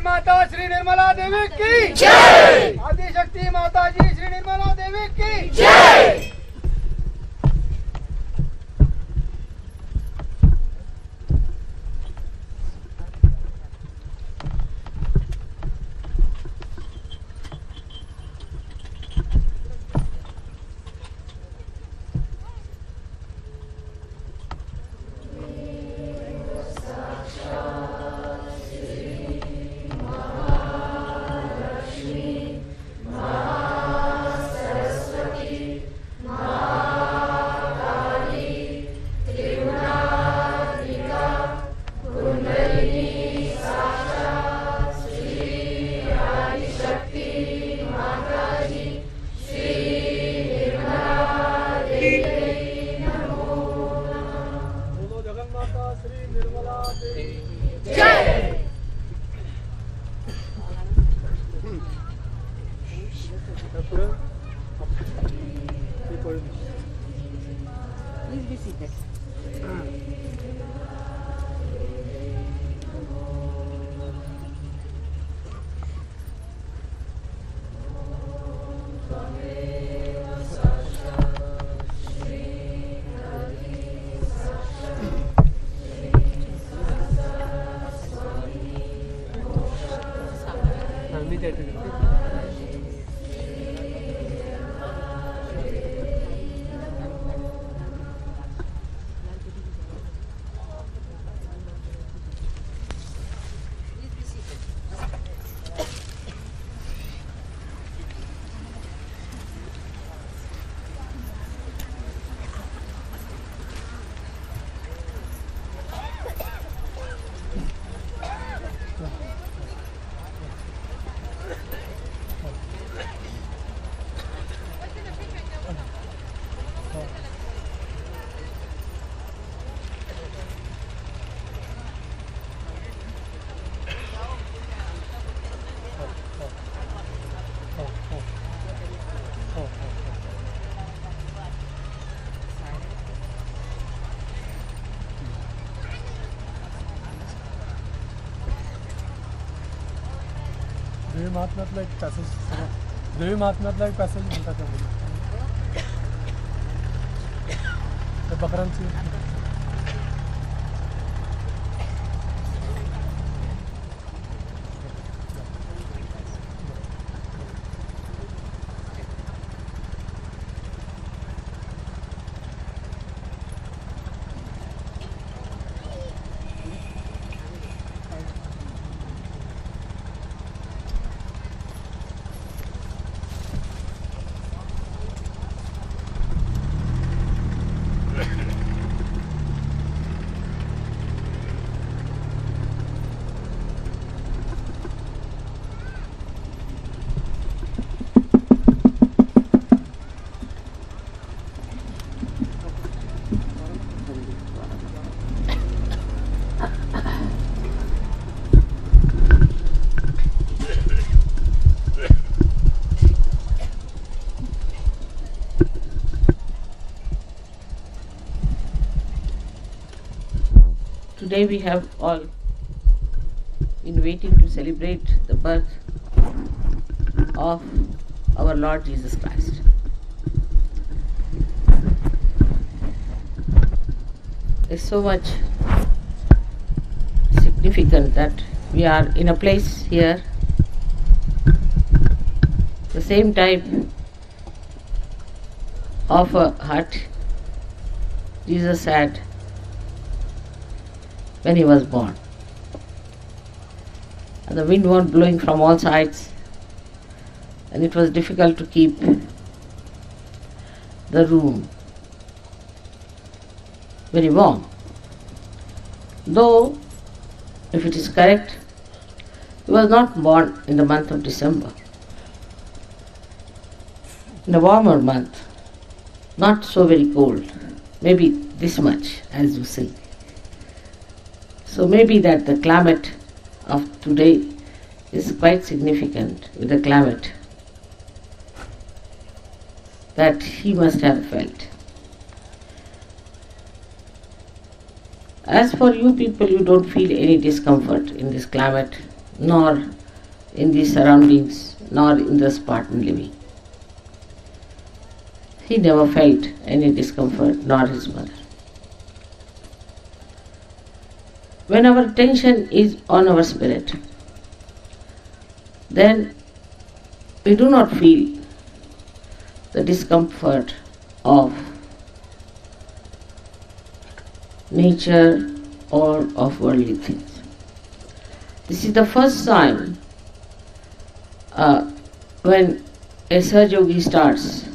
माता श्री निर्मला देवी की जय। आदिशक्ति माता जी श्री निर्मला देवी की जय। देवी महात्म्यातला एक पॅसेज देवी महात्म्यातला एक पॅसेज म्हणतात त्या बकरांची Today we have all been waiting to celebrate the birth of our Lord Jesus Christ. It's so much significant that we are in a place here, the same type of a hut Jesus had when he was born. And the wind was blowing from all sides, and it was difficult to keep the room very warm. Though, if it is correct, he was not born in the month of December. In a warmer month, not so very cold, maybe this much as you see. So maybe that the climate of today is quite significant with the climate that he must have felt. As for you people, you don't feel any discomfort in this climate, nor in these surroundings, nor in the Spartan living. He never felt any discomfort, nor his mother. When our attention is on our spirit, then we do not feel the discomfort of nature or of worldly things. This is the first sign when a Sahaja Yogi starts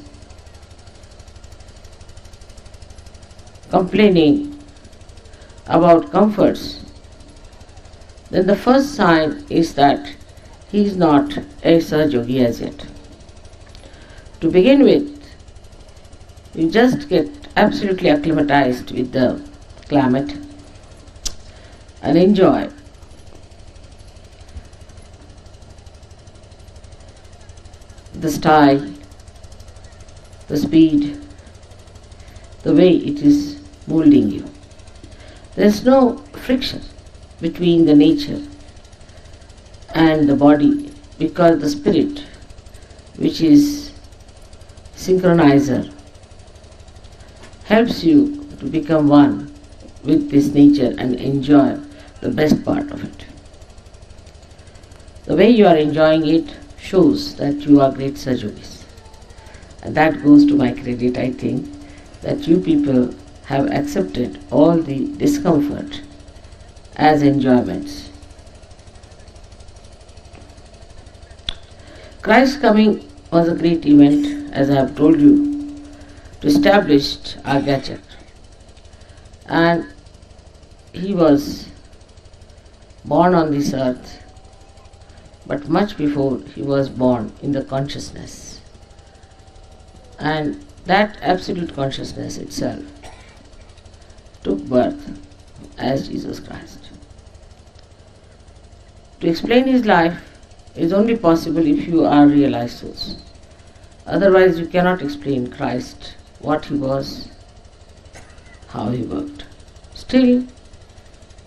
complaining about comforts. Then the first sign is that he is not a Sahaja Yogi as yet. To begin with, you just get absolutely acclimatized with the climate and enjoy the style, the speed, the way it is molding you. There is no friction between the nature and the body, because the spirit, which is synchronizer, helps you to become one with this nature and enjoy the best part of it. The way you are enjoying it shows that you are great Sahaja Yogis. And that goes to my credit, I think, that you people have accepted all the discomfort as enjoyments. Christ's coming was a great event, as I have told you, to establish our gadget. And he was born on this earth, but much before he was born in the consciousness. And that absolute consciousness itself took birth as Jesus Christ. To explain his life is only possible if you are realized souls. Otherwise you cannot explain Christ, what he was, how he worked. Still,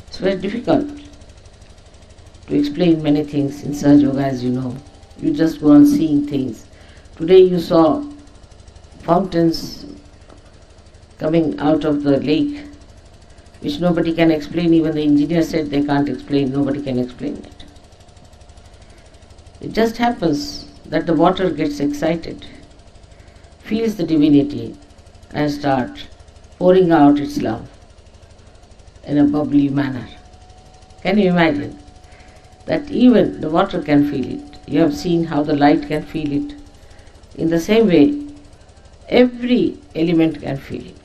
it's very difficult to explain many things in Sahaja Yoga, as you know. You just go on seeing things. Today you saw fountains coming out of the lake, which nobody can explain. Even the engineer said they can't explain, nobody can explain it. It just happens that the water gets excited, feels the divinity, and starts pouring out its love in a bubbly manner. Can you imagine that even the water can feel it? You have seen how the light can feel it. In the same way, every element can feel it.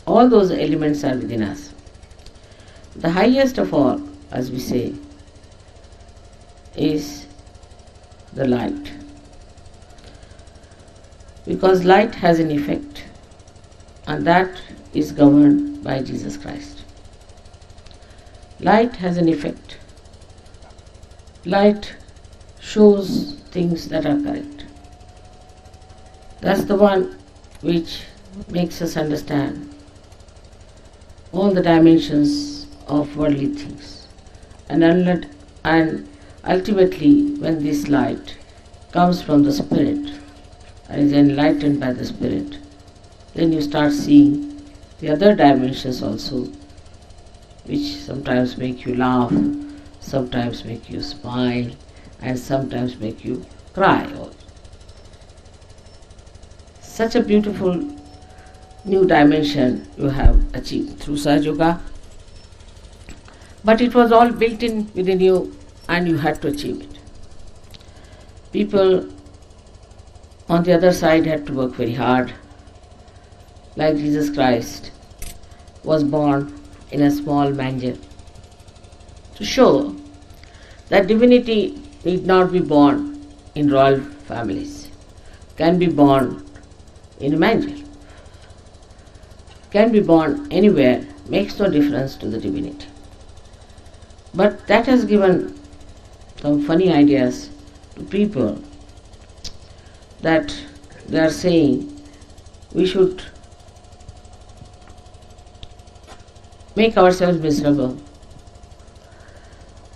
All those elements are within us. The highest of all, as we say, is the light. Because light has an effect, and that is governed by Jesus Christ. Light has an effect. Light shows things that are correct. That's the one which makes us understand all the dimensions of worldly things. And ultimately, when this light comes from the Spirit and is enlightened by the Spirit, then you start seeing the other dimensions also, which sometimes make you laugh, sometimes make you smile, and sometimes make you cry also. Such a beautiful new dimension you have achieved through Sahaja Yoga. But it was all built in within you and you had to achieve it. People on the other side had to work very hard. Like Jesus Christ was born in a small manger to show that divinity need not be born in royal families, can be born in a manger, can be born anywhere, makes no difference to the divinity. But that has given some funny ideas to people, that they are saying we should make ourselves miserable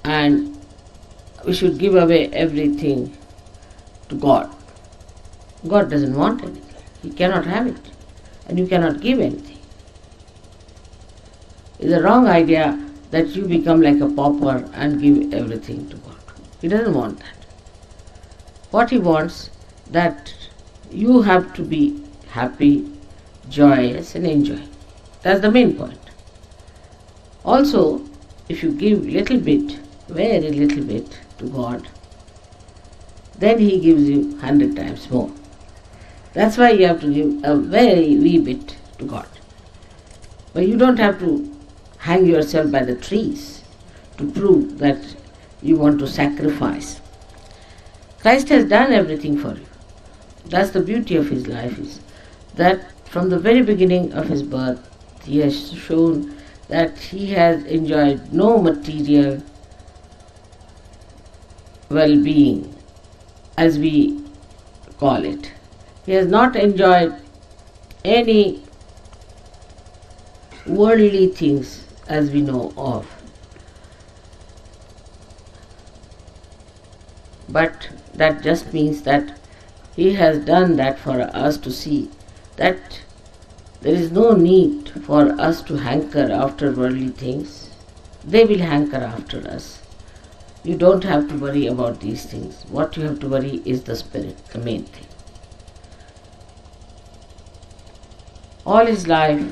and we should give away everything to God. God doesn't want anything. He cannot have it. And you cannot give anything. It's a wrong idea that you become like a pauper and give everything to God. He doesn't want that. What He wants, that you have to be happy, joyous and enjoy. That's the main point. Also, if you give little bit, very little bit to God, then He gives you 100 times more. That's why you have to give a very wee bit to God. But you don't have to hang yourself by the trees to prove that you want to sacrifice. Christ has done everything for you. That's the beauty of His life, is that from the very beginning of His birth, He has shown that He has enjoyed no material well-being, as we call it. He has not enjoyed any worldly things as we know of. But that just means that He has done that for us to see that there is no need for us to hanker after worldly things. They will hanker after us. You don't have to worry about these things. What you have to worry is the Spirit, the main thing. All His life,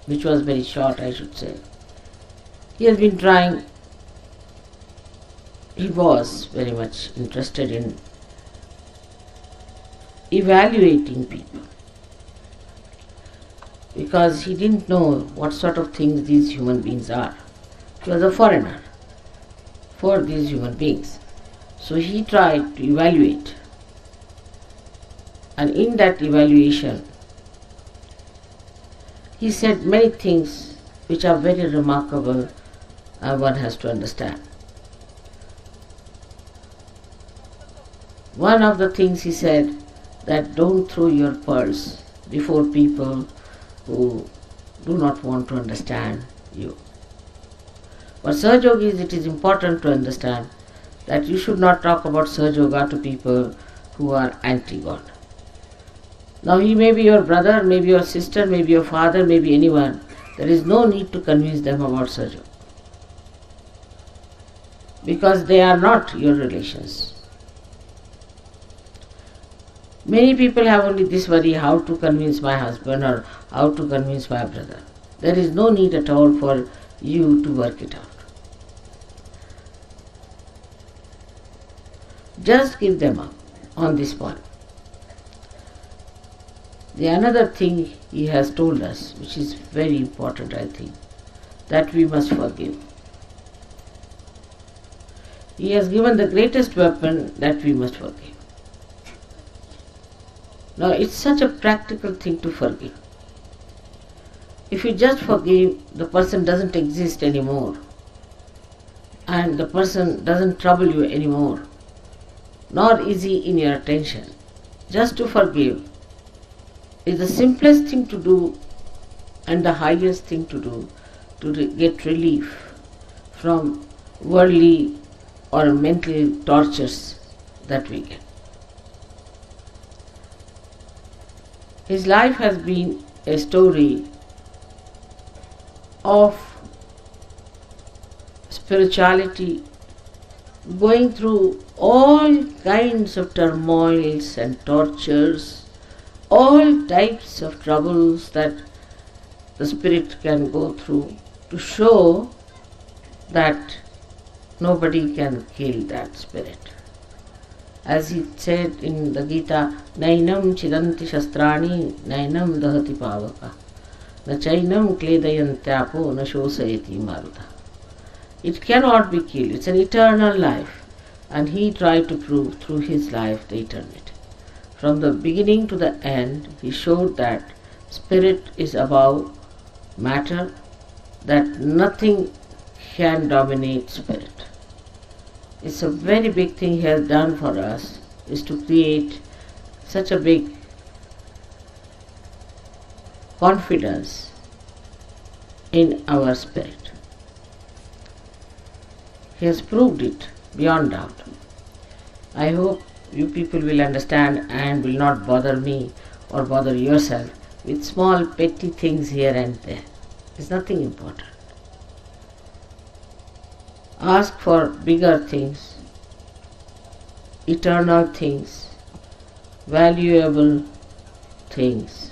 which was very short, I should say, He has been trying. He was very much interested in evaluating people, because He didn't know what sort of things these human beings are. He was a foreigner for these human beings. So He tried to evaluate, and in that evaluation He said many things which are very remarkable and one has to understand. One of the things He said, that don't throw your pearls before people who do not want to understand you. For Sahaja Yogis, it is important to understand that you should not talk about Sahaja Yoga to people who are anti-God. Now he may be your brother, maybe your sister, maybe your father, maybe anyone. There is no need to convince them about Sahaja Yoga, because they are not your relations. Many people have only this worry, how to convince my husband or how to convince my brother. There is no need at all for you to work it out. Just give them up on this point. The another thing He has told us, which is very important, I think, that we must forgive. He has given the greatest weapon, that we must forgive. Now it's such a practical thing to forgive. If you just forgive, the person doesn't exist anymore, and the person doesn't trouble you anymore, nor is he in your attention. Just to forgive is the simplest thing to do and the highest thing to do to get relief from worldly or mental tortures that we get. His life has been a story of spirituality, going through all kinds of turmoils and tortures, all types of troubles that the spirit can go through to show that nobody can kill that spirit. As he said in the Gita, Nainam chidanti shastrani, nainam dahati pavaka, na chainam kledayantyapo, na shosayati maruta. It cannot be killed, it's an eternal life, and he tried to prove through his life the eternity. From the beginning to the end, he showed that spirit is above matter, that nothing can dominate spirit. It's a very big thing he has done for us, is to create such a big confidence in our spirit. He has proved it beyond doubt. I hope you people will understand and will not bother me or bother yourself with small petty things here and there. It's nothing important. Ask for bigger things, eternal things, valuable things.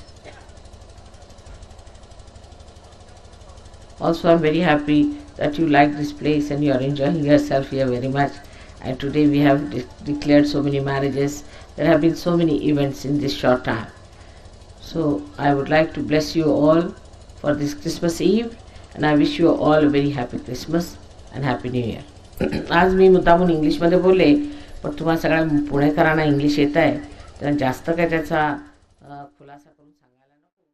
Also, I'm very happy that you like this place and you are enjoying yourself here very much. And today we have declared so many marriages. There have been so many events in this short time. So I would like to bless you all for this Christmas Eve, and I wish you all a very happy Christmas and Happy New Year. आज मी मुद्दामून इंग्लिशमध्ये बोलले, पण तुम्हाला सगळ्या पुणेकरांना English येत आहे, तर जास्त काय त्याचा खुलासा करून सांगायला नको.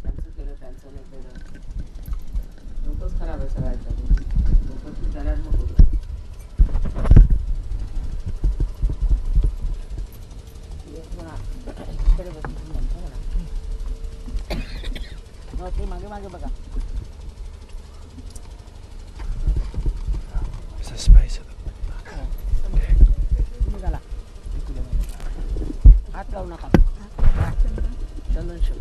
त्यांचं केलं, त्यांचं नाही केलं, लोकच खराब आहे सगळ्याच्या, लोकच त्याला नको. मागे मागे बघा. हात लावू नका. चंदन Shiv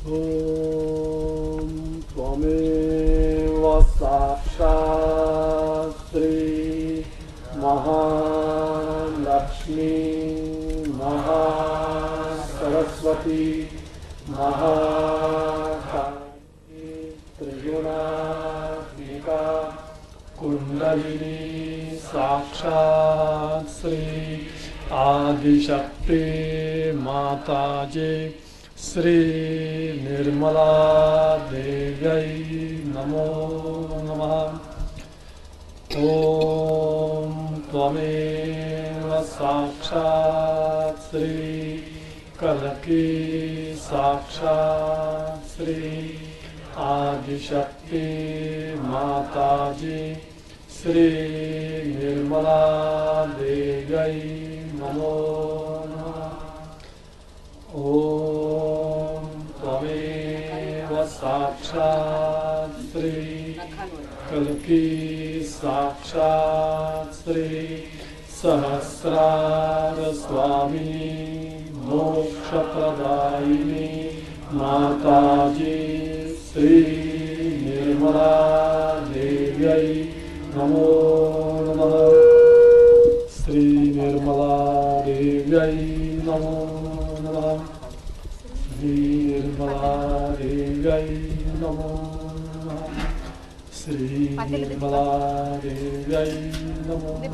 Om Tvameva Sakshat Shri Mahalakshmi Mahasaraswati Mahakali Trigunanika Kundalini Sakshat Shri Adishakti Mataji Shri Nirmala Devi Namo Namah. Om Tvameva Sakshat Shri Kalaki Sakshat Shri Adishakti Mataji Shri Nirmala Devi Namo Namah. Om Tvameva Sakshat Shri Kalki Sakshat Shri Sahasrara Swami Moksha Pradayini Mataji Shri Nirmala Devi Namo Namah. Shri Nirmala Devi Namo Namah. Shri Nirmala Devi Namo Namah. Shri Nirmala Devi Namo Namah.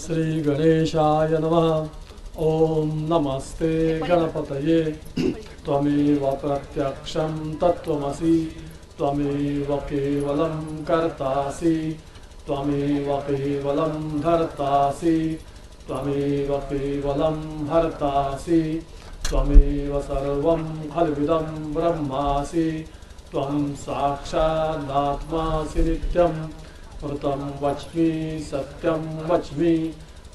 Shri गणेशाय नमः। ओम नमस्ते गणपतये। त्वमेव प्रत्यक्षं तत्त्वमसि, त्वमेव केवलं कर्तासि, त्वमेव केवलं धर्तासि, त्वमेव केवलं हर्तासि, त्वमेव सर्वं खल्विदं ब्रह्मासि, त्वं साक्षादात्मासि नित्यं। मृतं वच्मि सत्यं वच्मि,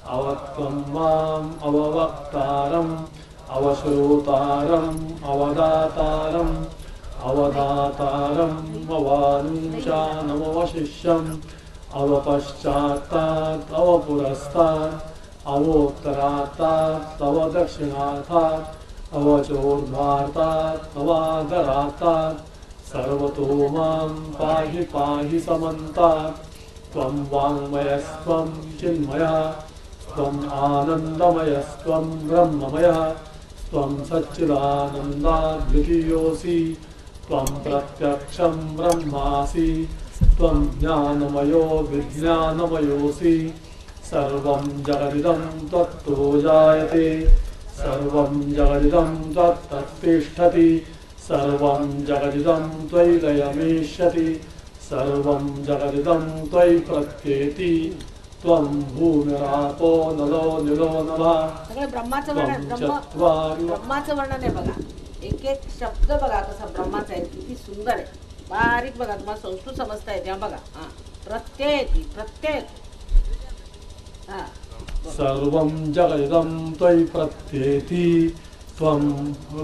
अवत्वं माम् अववक्तारम्, अवश्रोतारम् अवदातारम्, अवदातारम् अवानुषानमवशिष्यम्, अवपश्चात्तात् अवपुरस्तात्, अवोत्तरात्तात् अवदक्षिणार्थात्, अवचोर्ध्वार्तात् अवादरात्तात्, सर्वतो मां पाहि पाहि समन्तात्। त्वं वाङ्मयस्त्वं चिन्मयः, त्वम् आनन्दमयस्त्वं ब्रह्ममयः, त्वं सच्चिदानन्दाद्वितीयोऽसि, त्वं प्रत्यक्षं ब्रह्मासि, त्वं ज्ञानमयो विज्ञानमयोऽसि। सर्वं जगदिदं त्वत्तो जायते, सर्वं जगदिदं त्वत्तिष्ठति, सर्वं जगदिदं त्वयि लयमेष्यति, सर्वं जगदिदं त्वयि प्रत्येति। त्वं भूमिरापो नलो निलो नभः। सगळे ब्रह्माचं वर्णन, ब्रह्माचं वर्णन आहे बघा. एक एक शब्द बघा कसा ब्रह्माचा आहे, किती सुंदर आहे, बारीक बघा. तुम्हाला संस्कृत समजता येते बघा. प्रत्यय सर्वं जगदिदं त्वयि प्रत्येति, त्वं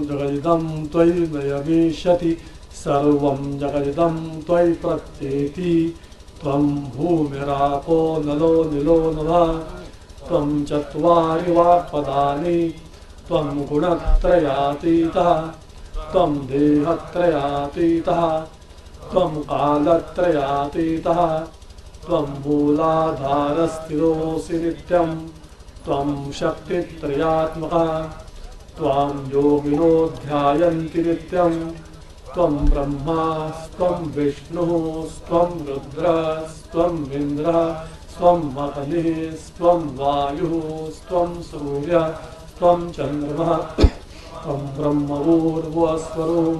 जगदिदं त्वयि लयमेष्यति, सर्वं जगदिदं त्वयि प्रत्येति। त्वं भूमिरापो नलो निलो नभः। त्वं चत्वारि वाक्पदानि, त्वं गुणत्रयातीतः, त्वं देहत्रयातीतः, त्वं कालत्रयातीतः, त्वं मूलाधारस्थिरोऽसि नित्यं, त्वं शक्तित्रयात्मकः, त्वां योगिनो ध्यायन्ति नित्यं। त्वं ब्रह्मा त्वं विष्णुः त्वं रुद्रः त्वं इन्द्रः त्वं अग्निः त्वं वायुः त्वं सूर्यः त्वं चन्द्रमः। त्वं ब्रह्मभूर्भुवस्वरूं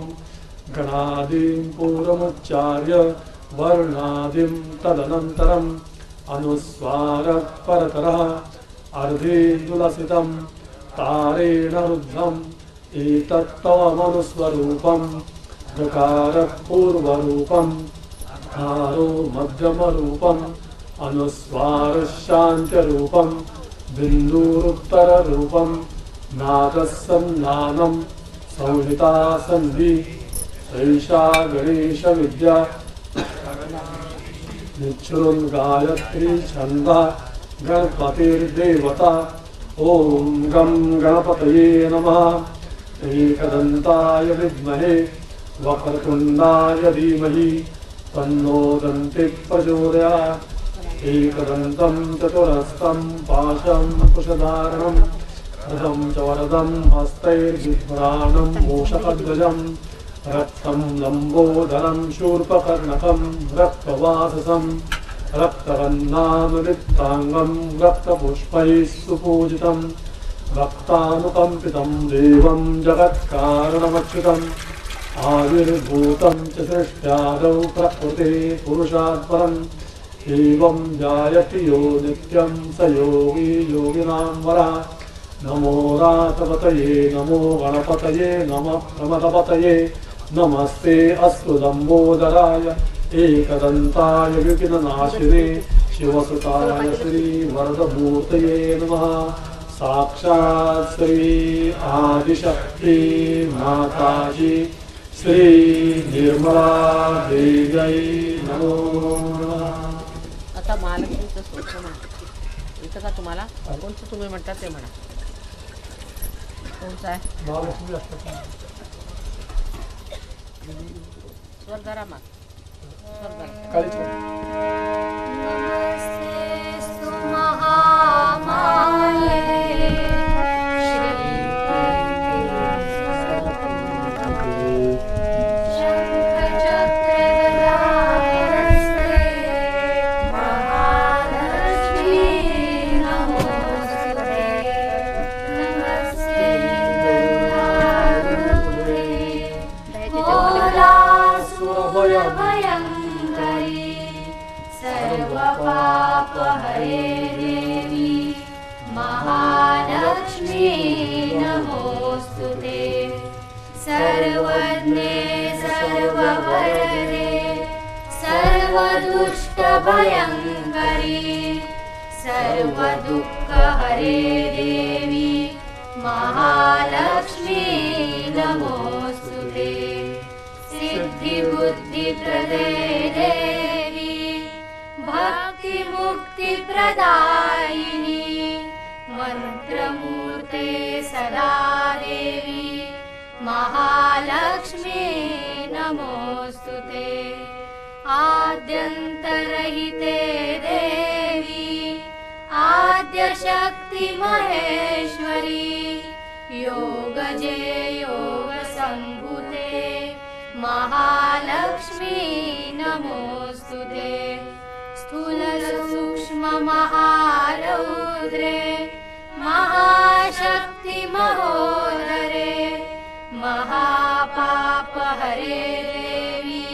गणादिं पूर्वमुच्चार्य वर्णादिं तदनन्तरम् अनुस्वारः परतरः अर्धेन्दुलसितं तारेण रुद्धम् एतत्तवमनुस्वरूपम् ऋकारः पूर्वरूपम् आरो मध्यमरूपम् अनुस्वारः शान्त्यरूपम् बिन्दुरुत्तररूपम् नादः सन्धानम् संहिता सन्धि सैषा गणेशविद्या निच्छृन् गायत्री छन्दः गणपतिर्देवता। ॐ गं गणपतये नमः। एकदन्ताय विद्महे वक्रतुण्डाय धीमहि तन्नो दन्तिः प्रचोदयात्। एकदन्तं चतुरस्तं पाशं कुशधारणं रथं च वरदं हस्तैर्बिभ्राणं मूषकध्वजं रक्तं लम्बोदरं शूर्पकर्णकं रक्तवाससं रक्तवर्णानुलिप्ताङ्गं रक्तपुष्पैः सुपूजितं भक्तानुकम्पितं देवं जगत्कारणमच्युतम् आविर्भूतं च सृष्ट्यादौ प्रकृते पुरुषात् परम् एवं जायति यो नित्यं स योगी योगिनां वरः। नमो रातपतये नमो गणपतये नमः प्रमदपतये नमस्ते अस्तु लम्बोदराय एकदन्ताय विघ्ननाशिने शिवसुताय श्रीवरदमूर्तये नमः। साक्षात् श्री आदिशक्ति माताजी श्री निर्मला देवी नमो नमः। आता महालक्ष्मीचं स्तोत्र म्हणा. येतं का तुम्हाला? कोणतं तुम्ही म्हणता ते म्हणा. कोणतं आहे? महालक्ष्मी अष्टकं. स्वर धरा मग. स्वर धरा. काळीचं. नमस्तेस्तु महामाये शङ्खचक्रगदाहस्ते महालक्ष्मी नमोस्तुते। हरे देवी महालक्ष्मी नमोस्तुते सर्वज्ञे सर्ववरदे सर्वदुष्टभयङ्करी सर्वदुःखहरे देवी महालक्ष्मी नमोस्तुते सिद्धिबुद्धिप्रदे देवी भक्तिमुक्तिप्रदायिनी मन्त्रमूर्ते सदा देवी महालक्ष्मी नमोस्तुते आद्यन्तरहिते देवी आद्यशक्ति महेश्वरी योगजे योगसम्भूते महालक्ष्मी नमोस्तुते स्थूलसूक्ष्ममहारौद्रे महाशक्ति महोदरे महापापहरे देवी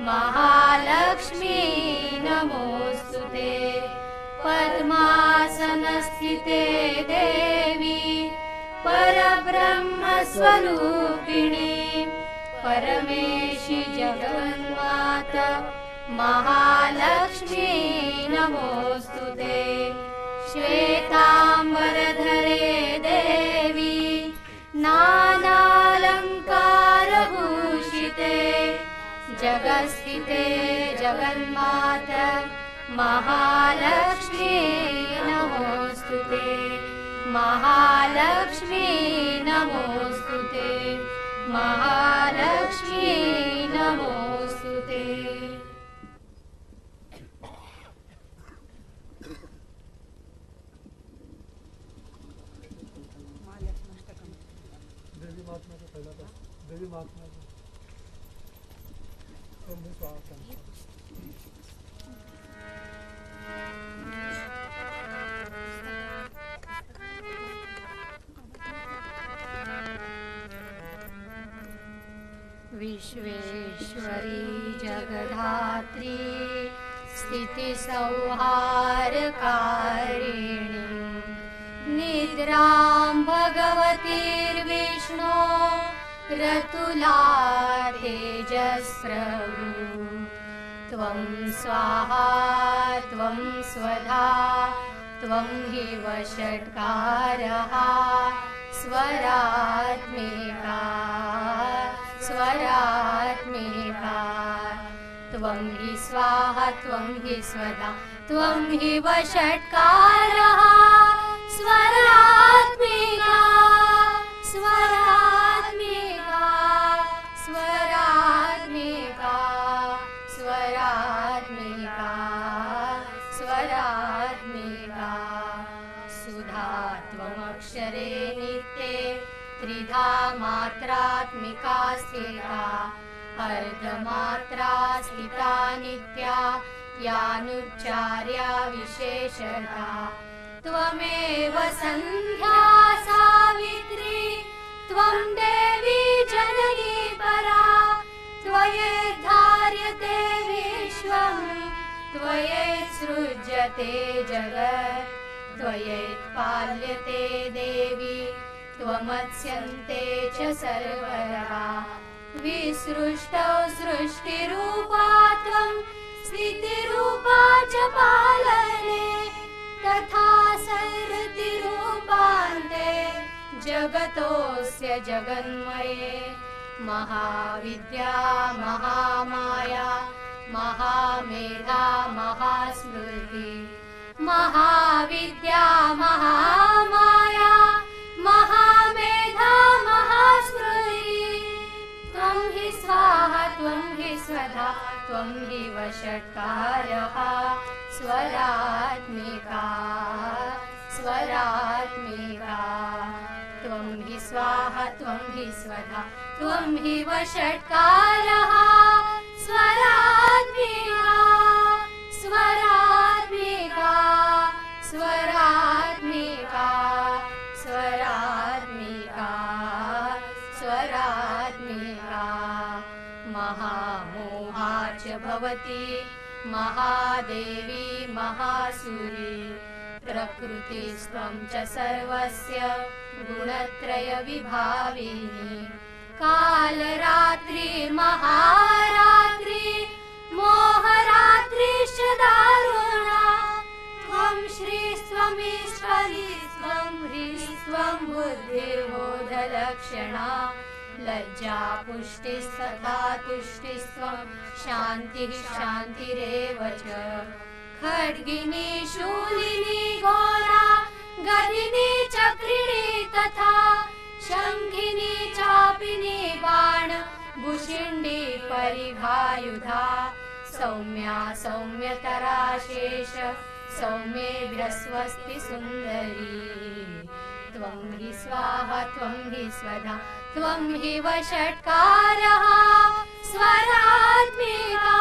महालक्ष्मी नमोस्तुते पद्मासनस्थिते देवी परब्रह्मस्वरूपिणी परमेशि जगन्माता महालक्ष्मी नमोस्तुते श्वेताम्बरधरे देवी नानालङ्कारभूषिते जगत्स्थिते जगन्माता महालक्ष्मी नमोस्तुते महालक्ष्मी नमोस्तुते महालक्ष्मी नमोस्तुते देवी महात्मा विश्वेश्वरी जगधात्री स्थितिसंहारकारिणी निद्रां भगवतीर्विष्णो रतुला तेजस्प्रभु त्वं स्वाहा त्वं स्वधा त्वं हि वषट्कारः स्वरात्मिका स्वरात्मिका त्वं हि स्वाहा त्वं हि स्वधा त्वं हि वषट्कारः स्वरात्मिका स्वरात्मिका स्वरात्मिका स्वरात्मिका स्वरात्मिका सुधा त्वमक्षरे नित्ये त्रिधा मात्रात्मिका स्थिता अर्धमात्रा स्थिता नित्या यानुच्चार्या विशेषता त्वमेव सन्ध्या सावित्री त्वं देवी जननी परा त्वयैर्धार्यते विश्वं त्वयैर्सृज्यते जगत् त्वयैर्पाल्यते देवी त्वमत्स्यन्ते च सर्वदा विसृष्टौ सृष्टिरूपा त्वं स्थितिरूपा च पालने तथा सर्वतिरूपान्ते जगतोऽस्य जगन्मये महाविद्या महामाया महामेधा महास्मृति महाविद्या महामाया महामेधा महास्मृति त्वं हि स्वाहा त्वं हि स्वधा त्वं हि वषट्कारः स्वरात्मिका स्वरात्मिका त्वं हि स्वाहा त्वं हि स्वधा त्वं हि वषट्कारः स्वरात्मिका स्वरात्मिका स्वरात्मिका स्वरात्मिका स्वरात्मिका महामोहा च भवति महादेवी महासुरी प्रकृतिस्त्वं च सर्वस्य गुणत्रयविभाविनी कालरात्रि महारात्रि मोहरात्रिश्च दारुणा त्वं श्री स्वमीश्वरी स्वं ह्रीस्त्वं बुद्धिर्बोधलक्षणा लज्जा पुष्टिस्तथा तुष्टिस्त्वं शान्तिः शान्तिरेव च खड्गिनी शूलिनी घोरा गदिनी चक्रिणी तथा शङ्खिनी चापिनी बाण भुषिण्डी परिघायुधा सौम्या सौम्यतरा शेष सौम्येभ्यस्वस्ति सुन्दरी त्वं हि स्वाहा त्वं हि स्वधा त्वं हि वषट्कारः स्वरात्मिका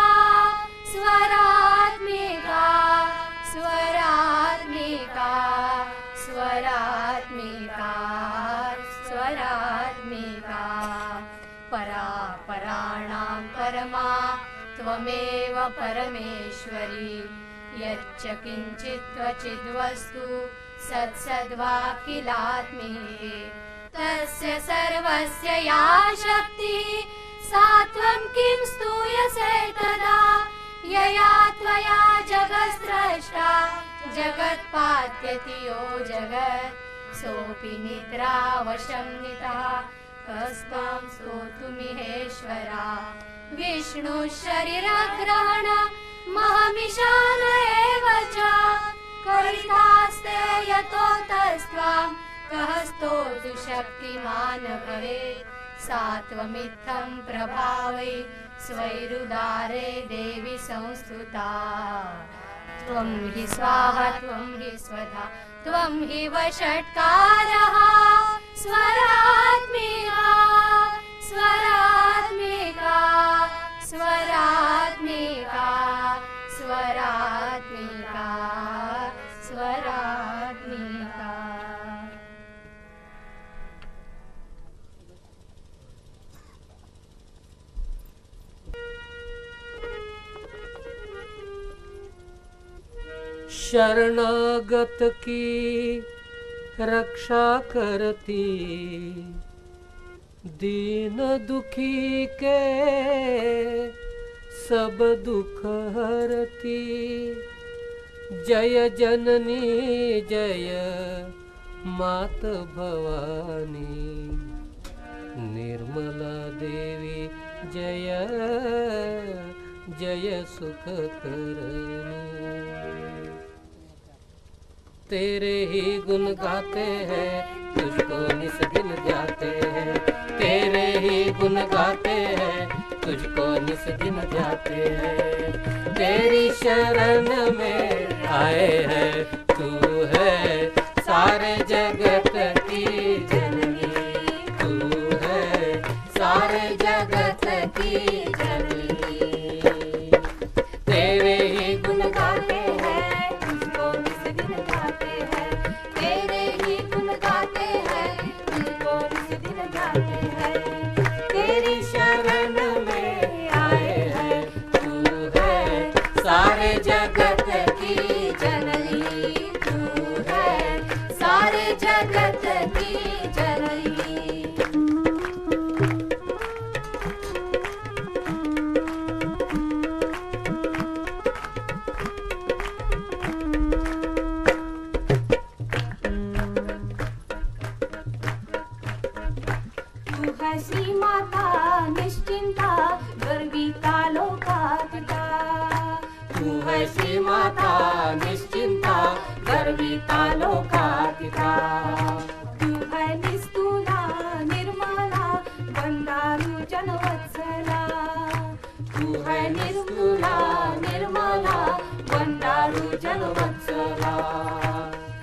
स्वरात्मिका स्वरात्मिका स्वरात्मिका स्वरात्मिका परा पराणां परमा त्वमेव परमेश्वरी यच्च किञ्चित् त्वचिद्वस्तु सत्सद्वाखिलात्मीये तस्य सर्वस्य या शक्तिः सा त्वं किं स्तूयसे तदा यया त्वया जगत्स्रष्टा जगत्पात्यति यो जगत् सोऽपि निद्रावशं नितः कस्त्वां स्तोतुमिहेश्वरा विष्णुः शरीरग्रहण महमिशान एव च करितास्ते यतो तस्त्वां कः स्तोतु शक्तिमान् भवेत् सा त्वमित्थं प्रभावै स्वैरुदारे देवी संस्तुता त्वं हि स्वाहा त्वं हि स्वधा त्वं हि वषट्कारः स्वरात्मिका स्वरात्मिका स्वरात्मिका स्वरात्मिका स्वरात्मिका शरणागत की रक्षा करती दीन दुखी के सब दुख हरती जय जननी जय मात भवानी निर्मला देवी जय जय सुख करनी तेरे ही गुण गाते हैं तुझको निस दिन जाते हैं तेरे ही गुण गाते हैं तुझको निस दिन जाते हैं तेरी शरण में आए हैं तू है सारे जगत की जननी तू है सारे जगत की जननी तेरे ही गुण गाते हैं तुझको निस दिन जाते हैं तेरे ही गुण गाते हैं तुझको निस दिन जाते हैं तेरी शरण में आए हैं तू है सारे जगत की जननी तू है सारे जगत की जननी श्री माता निश्चिंता गर्विता लोकातीता तू है श्री माता निश्चिंता गर्विता लोकातीता तू है निस्तुला निर्मला बंदारू जनवत्सला तू है निस्तुला निर्मला बंदारू जनवत्सला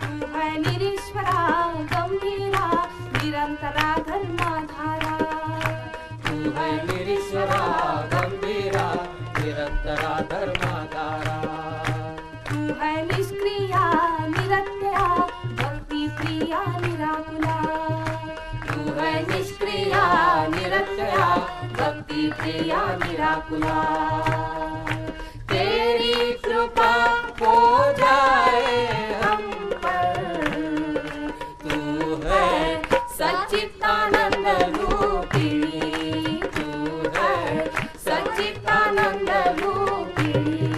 तू है निरीश्वरा गंभीरा निरंतरा धर्माधारा तू है निरीश्वरा गंभीरा निरंतरा धर्माधारा तू है निष्क्रिया निरत्या भक्ति प्रिया निराकुला तू है निष्क्रिया निरत्या भक्ति प्रिया निराकुला तेरी कृपा हो जाए हम पर। तू है सच्चिदानंद रूपिणी, तू है सच्चिदानंद रूपिणी।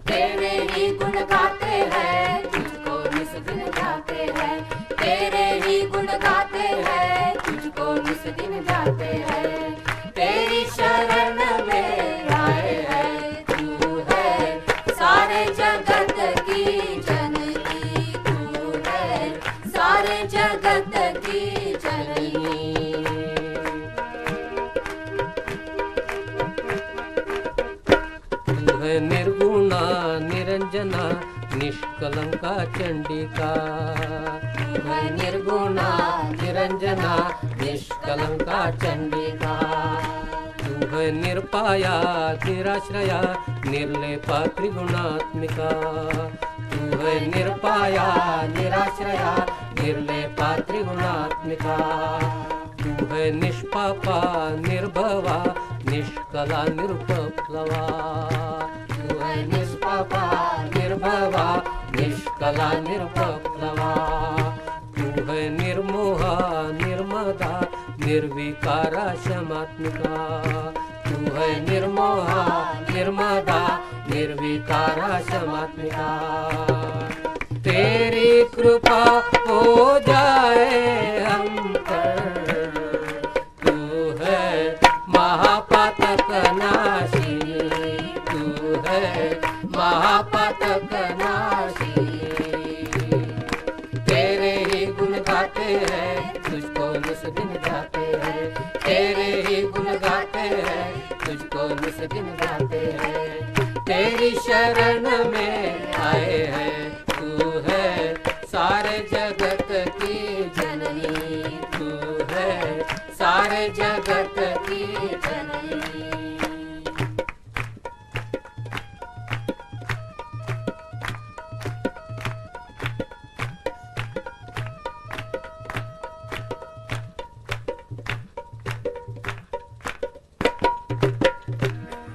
तेरे ही गुण गाते हैं, तुझको निस दिन गाते हैं। तेरे ही गुण गाते हैं, तुझको निस दिन गाते हैं। तेरी शरण में आए हैं, तू है सारे जगत की जननी, तू है सारे जगत की जननी। तू है निर्गुणा निरंजना निष्कलंका चंडिका। तू है निर्गुणा निरंजना निष्कलंका चंडिका। तू है निरपाया निराश्रया निर्लेपा त्रिगुणात्मिका। तू है निरपाया निराश्रया निर्लेपा त्रिगुणात्मिका। तू है निष्पापा निर्भवा निष्कला निरुपप्लवा। तू है निष्पापा निर्भवा निष्कला निरुपप्लवा। तू है निर्मोहा निर्मदा निर्विकारा शमात्मिका। तू है निर्मोहा निर्मदा निर्विकारा शमात्मिका। तेरी कृपा हो जाए हम पर। तू है महापातक नाशिनी, तू है महापातक नाशिनी। तेरे ही गुण गाते हैं, तुझको निस दिन गाते हैं। तेरे ही गुण गाते हैं, तुझको निस दिन गाते हैं। तेरी शरण में आए हैं, तू है सारे जगत की जननी, तू है सारे जगत की जननी।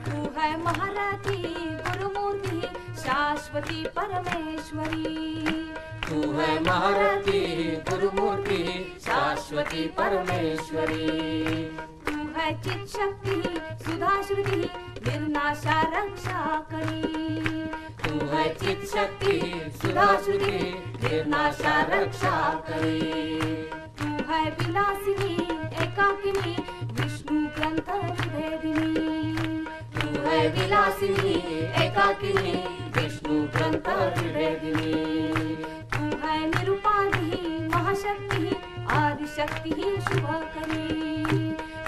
तू है महारथी गुरुमूर्ति शाश्वती परमेश्वरी। तू है महारथी गुरुमूर्ति शाश्वती परमेश्वरी। तू है चित शक्ति सुधा श्रुति निर्नाशा रक्षा करी। तू है चित शक्ति सुधा श्रुति निर्नाशा रक्षा करी। तू है विलासिनी एकाकिनी विष्णु ग्रंथ भेदिनी। तू है विलासिनी एकाकिनी विष्णु ग्रंथ भेदिनी। तू है निरुपाधि महाशक्ति आदिशक्ति शुभकरी।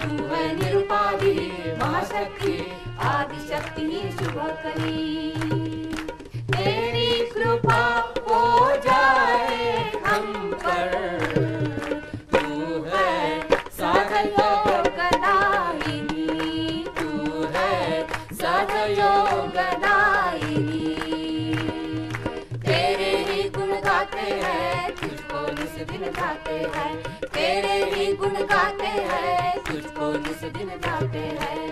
तू है निरुपाधि महाशक्ति आदिशक्ति शुभकरी। तेरी कृपा हो जाए हम पर। तू है सहयोगदायिनी, तू है सहयोगदायिनी। तेरे ही गुण गाते हैं, तुझको निस दिन गाते हैं। तेरे ही गुण गाते हैं, तुझको निस दिन गाते हैं।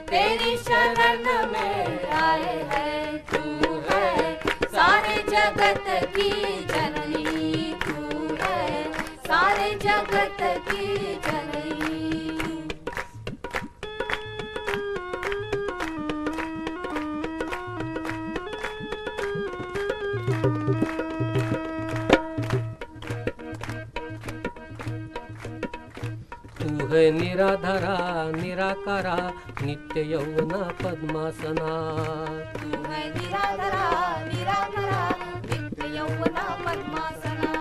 तेरी शरण में आए हैं, तू है सारे जगत की जननी, तू है सारे जगत की जननी। तू है निराधारा निराकारा नित्य यौवना पद्मासना। तू है निराधरा निराधरा नित्य यौवना पद्मासना।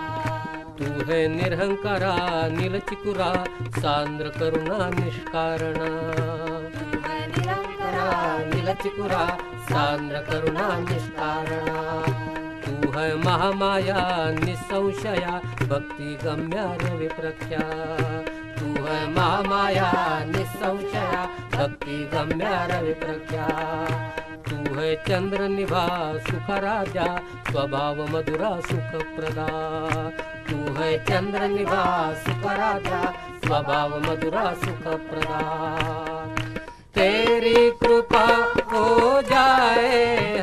तू है निरहंकारा नीलचिकुरा सांद्र करुणा निष्कारणा। तू है निरंकरा नीलचिकुरा सांद्र करुणा निष्कारणा। तू है महामाया निसंशया भक्ति गम्या रविप्रख्या। तू है महामाया निसंशया भक्ति गम्या रविप्रख्या। तू है चंद्र निभा सुख राजा स्वभाव मधुरा सुख प्रदा। तू है चंद्र निभा सुख राजा स्वभाव मधुरा सुख प्रदा। तेरी कृपा हो जाए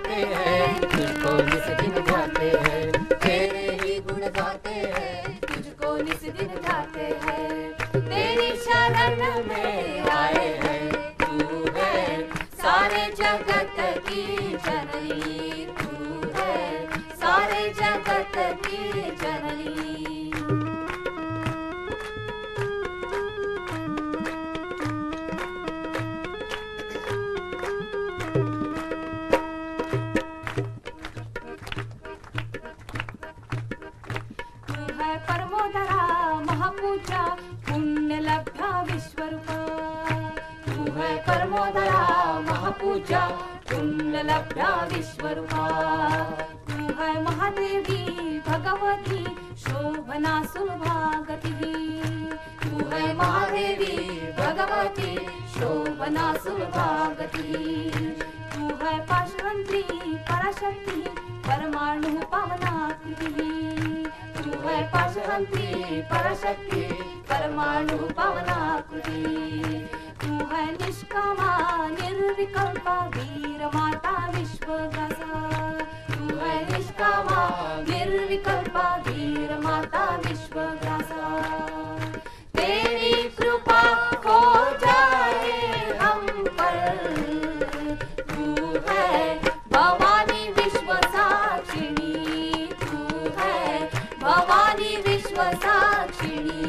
गाते हैं तुझको निस दिन गाते हैं, तेरे ही गुण गाते हैं तुझको निस दिन गाते हैं। तेरी शरण में आए हैं, तू है सारे जगत की जननी तू है, सारे जगत की जननी। तू है परमोदरा महापूजा पुण्य लब्धा विश्वरूपा। तू है परमोदरा महापूजा पुण्य लब्धा विश्वरूपा। तू है महादेवी भगवती शोभना सुलभागति। तू है महादेवी भगवती शोभना सुलभागति। तू है पाशवंती पराशक्ति परमाणु पावनाकृति। तू है पाशवंती पराशक्ति परमाणु पावनाकृति। तू है निष्कामा निर्विकल्पा वीर माता विश्वग्रासा। तू है निष्कामा निर्विकल्पा वीर माता विश्वग्रासा। तेरी कृपा हो जाए हम पर, तू है भवानी विश्व साक्षिणी। तू है भवानी विश्व साक्षिणी।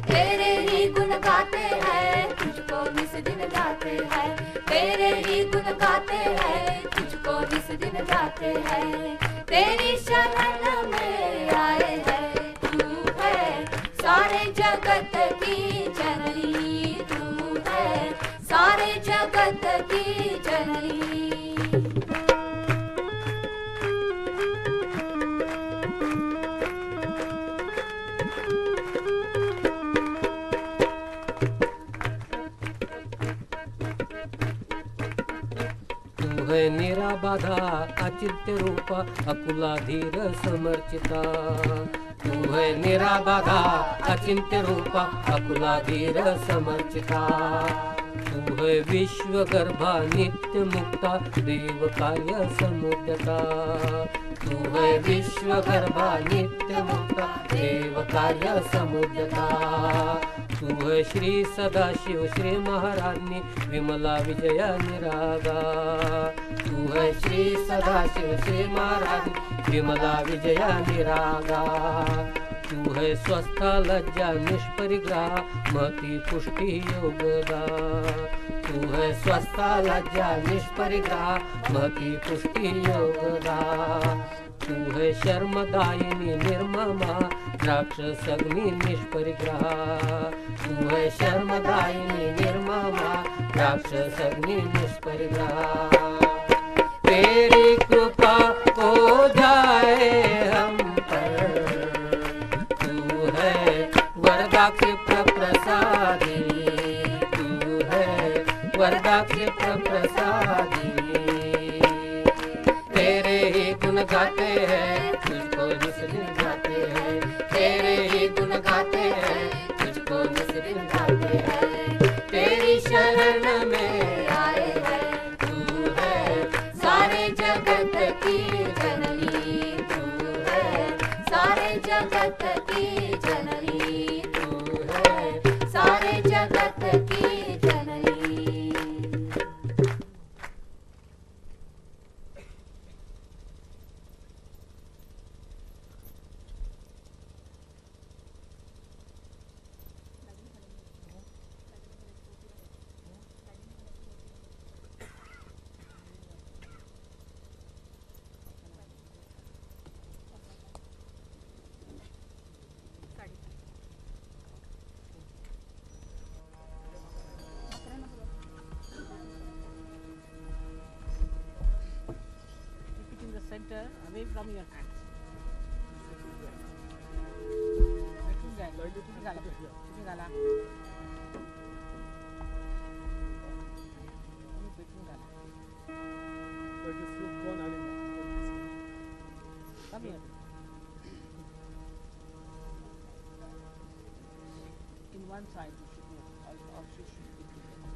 तेरे ही गुण गाते हैं तुझको निस दिन गाते हैं, तेरे ही गुण गाते हैं तुझको निस दिन गाते हैं। तेरी शरण में आए हैं, तू है सारे जगत की जननी। तू है सारे जगत की जननी। तू है निराबाधा अचिंत्य रूपा अकुलाधीर समर्चिता। तू है निराबाधा अचिंत्य रूपा अकुलाधीर समर्चिता। तू है विश्वगर्भा नित्य मुक्ता देव कार्य समुद्यता। तू है विश्वगर्भा नित्य मुक्ता देव कार्य समुद्यता। तू है श्री सदाशिव श्री महारानी विमला विजया निरागा। तू है श्री सदाशिव श्री महारानी विमला विजया निरागा। तू है स्वस्था लज्जा निष्परिग्रह महती पुष्टि योगदा। तू है स्वस्था लज्जा निष्परिग्रह महती पुष्टि योगदा। तू है शर्मदायिनी निर्ममा राक्षस अग्नि निष्परिग्रह। तू है शर्मदायिनी निर्ममा राक्षस अग्नि निष्परिग्रह। तेरी कृपा हो जाए हम पर, तू है वरदाक्ष प्रसादिनी। तू है वरदाक्ष प्रसादिनी। तेरे ही गुण गाते हैं तुझको निस दिन गाते हैं, तेरे ही गुण गाते हैं तुझको निस दिन गाते हैं। तेरी शरण में आए हैं, तू है सारे जगत की जननी। तू है सारे जगत की जननी। तू है सारे जगत की जननी। center away from your hands. Come here. In one side you should move, or she should be together.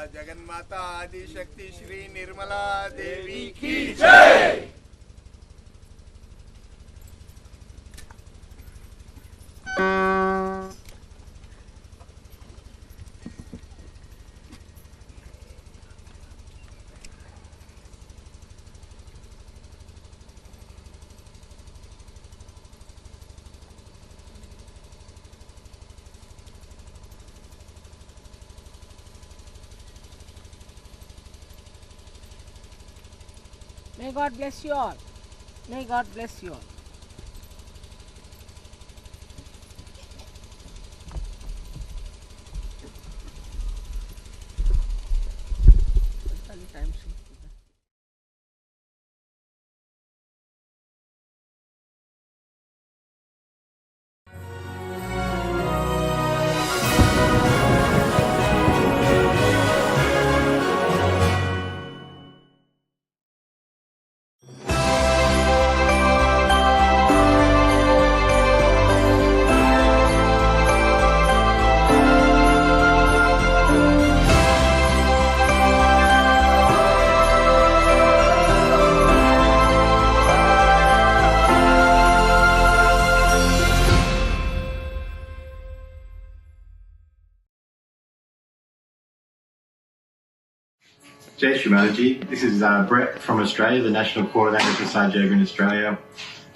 Jagan माता आदि शक्ति श्री निर्मला देवी की जय। May God bless you all. May God bless you all. Time sheet. Jai Shri Mataji. This is Brett from Australia, the National Coordinator for Sahaja Yoga in Australia.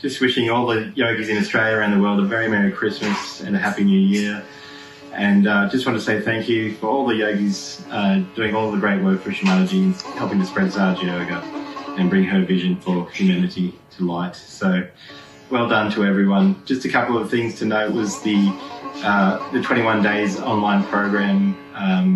Just wishing all the yogis in Australia and the world a very Merry Christmas and a Happy New Year. And just want to say thank you for all the yogis doing all the great work for Shri Mataji, helping to spread Sahaja Yoga and bring her vision for humanity to light. So well done to everyone. Just a couple of things to note was the 21 days online program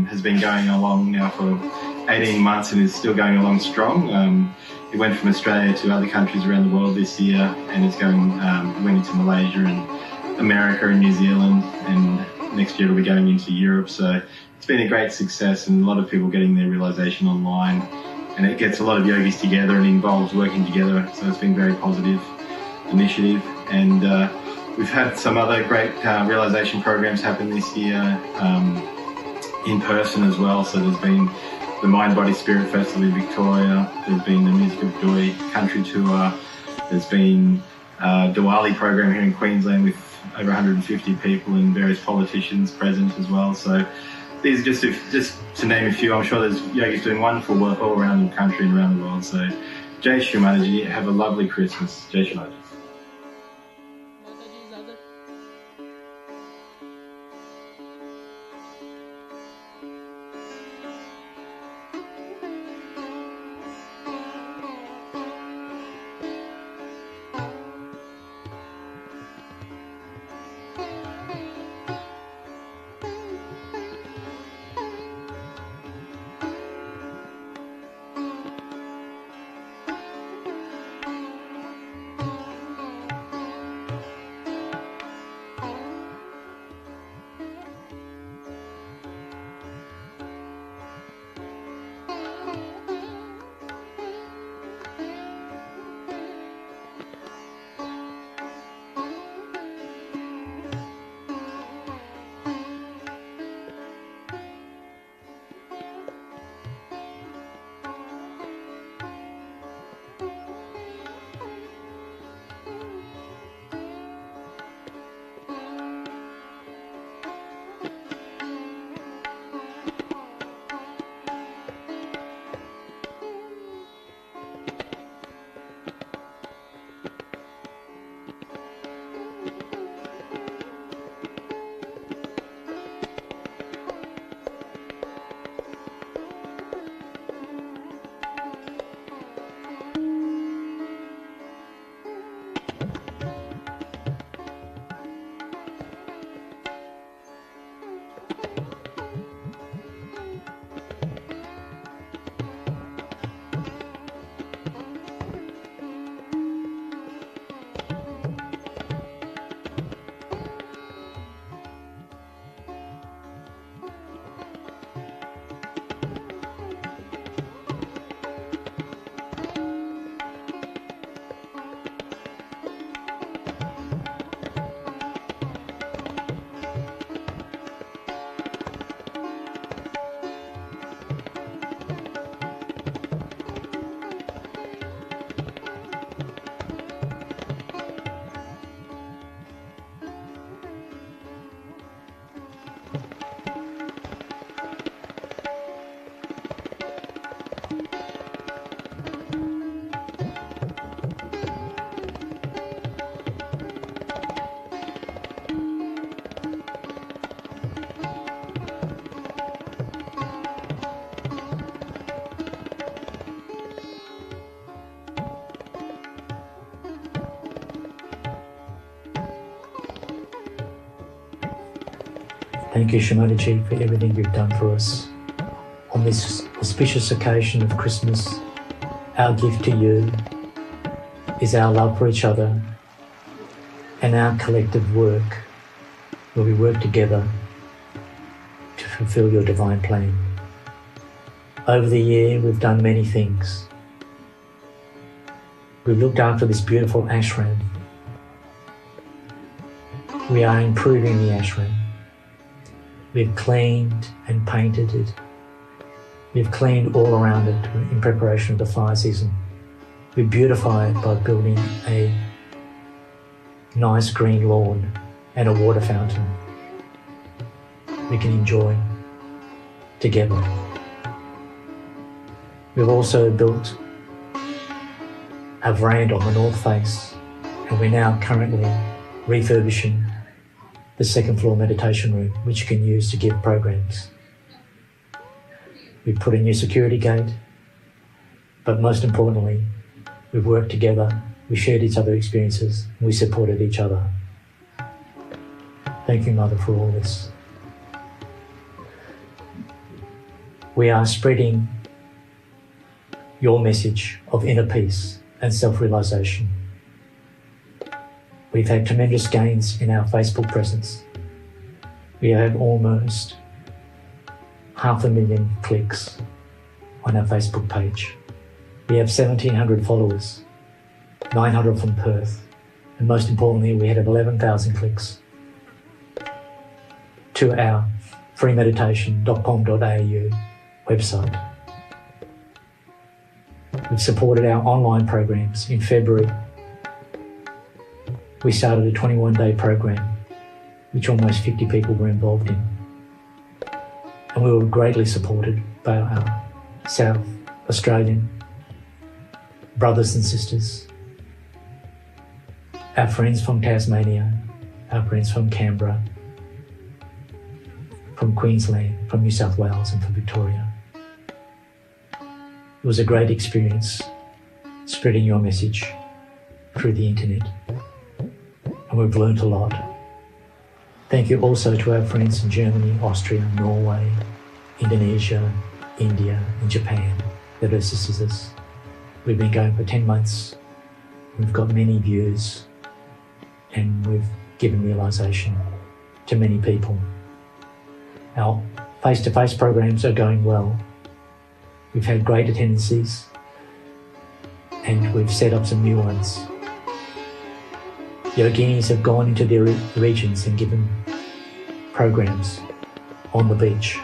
has been going along now for 18 months and is still going along strong. It went from Australia to other countries around the world this year, and it's going, went into Malaysia and America and New Zealand, and next year it'll be going into Europe. So it's been a great success and a lot of people getting their realization online, and it gets a lot of yogis together and involves working together. So it's been a very positive initiative, and we've had some other great realization programs happen this year in person as well. So there's been the Mind, Body, Spirit Festival in Victoria, there's been the Music of Joy country tour, there's been a Diwali program here in Queensland with over 150 people and various politicians present as well. So these are just to name a few. I'm sure there's yogis doing wonderful work all around the country and around the world. So Jai Shri Mataji, have a lovely Christmas. Jai Shri Mataji. Thank you, Shri Mataji, for everything you've done for us. On this auspicious occasion of Christmas, our gift to you is our love for each other and our collective work, where we work together to fulfill your divine plan. Over the year, we've done many things. We've looked after this beautiful ashram. We are improving the ashram. We've cleaned and painted it. We've cleaned all around it in preparation of the fire season. We beautify it by building a nice green lawn and a water fountain we can enjoy together. We've also built a veranda on the north face, and we're now currently refurbishing the second floor meditation room, which you can use to give programs. We've put a new security gate, but most importantly, we've worked together, we shared each other's experiences, and we supported each other. Thank you, Mother, for all this. We are spreading your message of inner peace and self-realisation. We've had tremendous gains in our Facebook presence. We have almost 500,000 clicks on our Facebook page. We have 1,700 followers, 900 from Perth, and most importantly, we had 11,000 clicks to our freemeditation.com.au website. We've supported our online programs. In February, we started a 21-day program, which almost 50 people were involved in. And we were greatly supported by our South Australian brothers and sisters, our friends from Tasmania, our friends from Canberra, from Queensland, from New South Wales and from Victoria. It was a great experience spreading your message through the internet, and we've learnt a lot. Thank you also to our friends in Germany, Austria, Norway, Indonesia, India and Japan that have assisted us. We've been going for 10 months. We've got many views and we've given realisation to many people. Our face-to-face programs are going well. We've had great attendances and we've set up some new ones. Yoginis have gone into their regions and given programs on the beach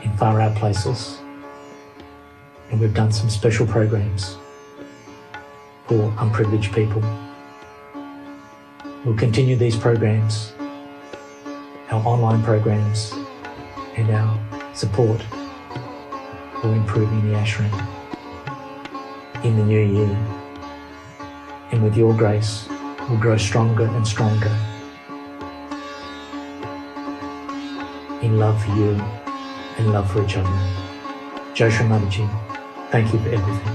in far out places, and we've done some special programs for unprivileged people. We'll continue these programs, our online programs and our support for improving the ashram in the new year. And with your grace, we'll grow stronger and stronger in love for you and love for each other. Jai Shri Mataji, thank you for everything.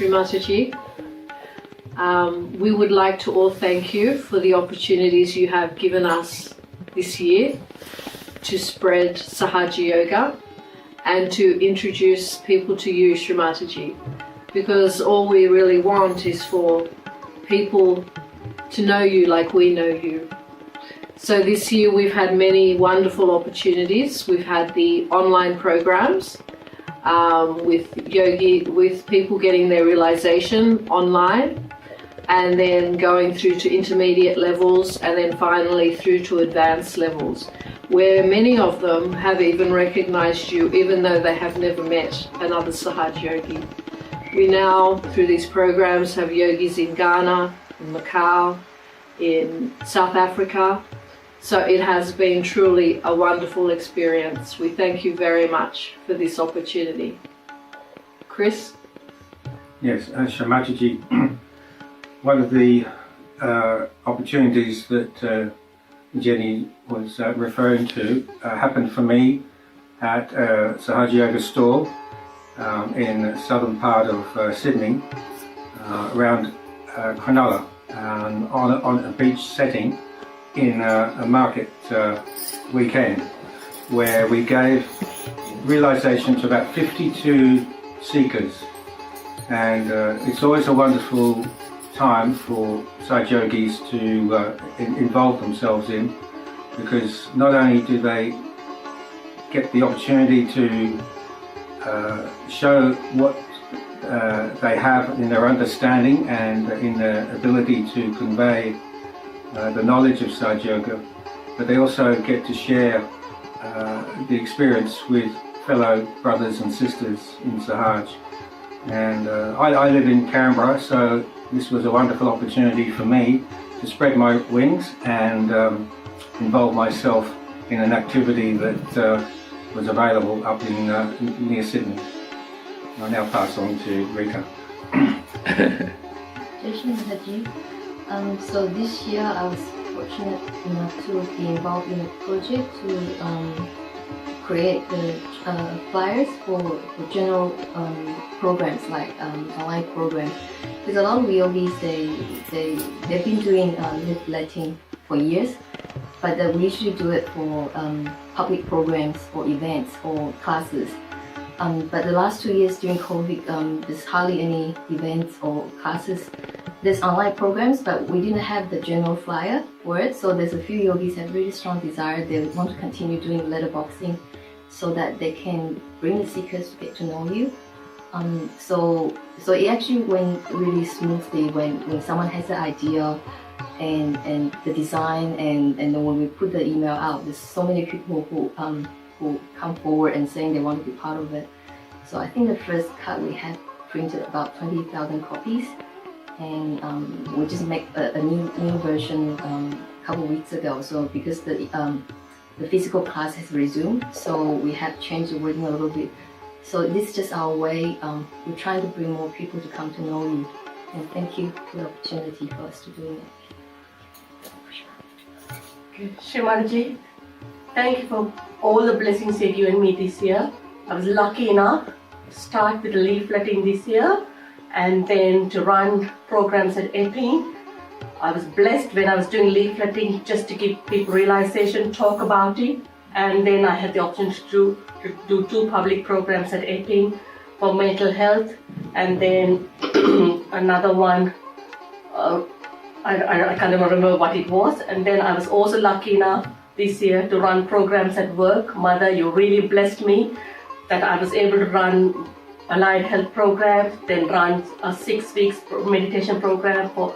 Shri Mataji. We would like to all thank you for the opportunities you have given us this year to spread Sahaja Yoga and to introduce people to you, Shri Mataji, because all we really want is for people to know you like we know you. So this year we've had many wonderful opportunities. We've had the online programs with people getting their realization online, and then going through to intermediate levels, and then finally through to advanced levels, where many of them have even recognized you even though they have never met another Sahaja Yogi. We now, through these programs, have yogis in Ghana, in Macau, in South Africa. So it has been truly a wonderful experience. We thank you very much for this opportunity. Chris? Yes, Shri Mataji, one of the opportunities that Jenny was referring to happened for me at Sahaja Yoga stall in the southern part of Sydney, around Cronulla, on a beach setting in a market weekend, where we gave realization to about 52 seekers. And it's always a wonderful time for Sahaja Yogis to involve themselves in, because not only do they get the opportunity to show what they have in their understanding and in their ability to convey the knowledge of Sahaja Yoga, but they also get to share the experience with fellow brothers and sisters in Sahaj. And I live in Canberra, so this was a wonderful opportunity for me to spread my wings and involve myself in an activity that was available up in near Sydney. I now pass on to Rita. Shri Mataji. So this year I was fortunate enough to be involved in a project to create the flyers for general programs like online programs. Because a lot of yogis, they've been doing leafleting for years, but we usually do it for public programs or events or classes. But the last 2 years during COVID, there's hardly any events or classes. There's online programs, but we didn't have the general flyer for it. So there's a few yogis have really strong desire. They want to continue doing letterboxing so that they can bring the seekers to get to know you. So it actually went really smoothly when someone has the idea and the design, and then when we put the email out, there's so many people who come forward and saying they want to be part of it. So I think the first cut we had printed about 20,000 copies, and we just make a new version a couple of weeks ago. So because the physical class has resumed, so we have changed the wording a little bit. So this is just our way. We're trying to bring more people to come to know you, and thank you for the opportunity for us to do it. Shri Mataji, thank you for all the blessings you've given me this year. I was lucky enough to start with the leafleting this year and then to run programs at Epping. I was blessed when I was doing leafleting just to give people realization, talk about it, and then I had the opportunity to do 2 public programs at Epping for mental health, and then another one, I can't even remember what it was. And then I was also lucky enough this year to run programs at work. Mother, you really blessed me that I was able to run allied health programs, then run a 6 weeks meditation program for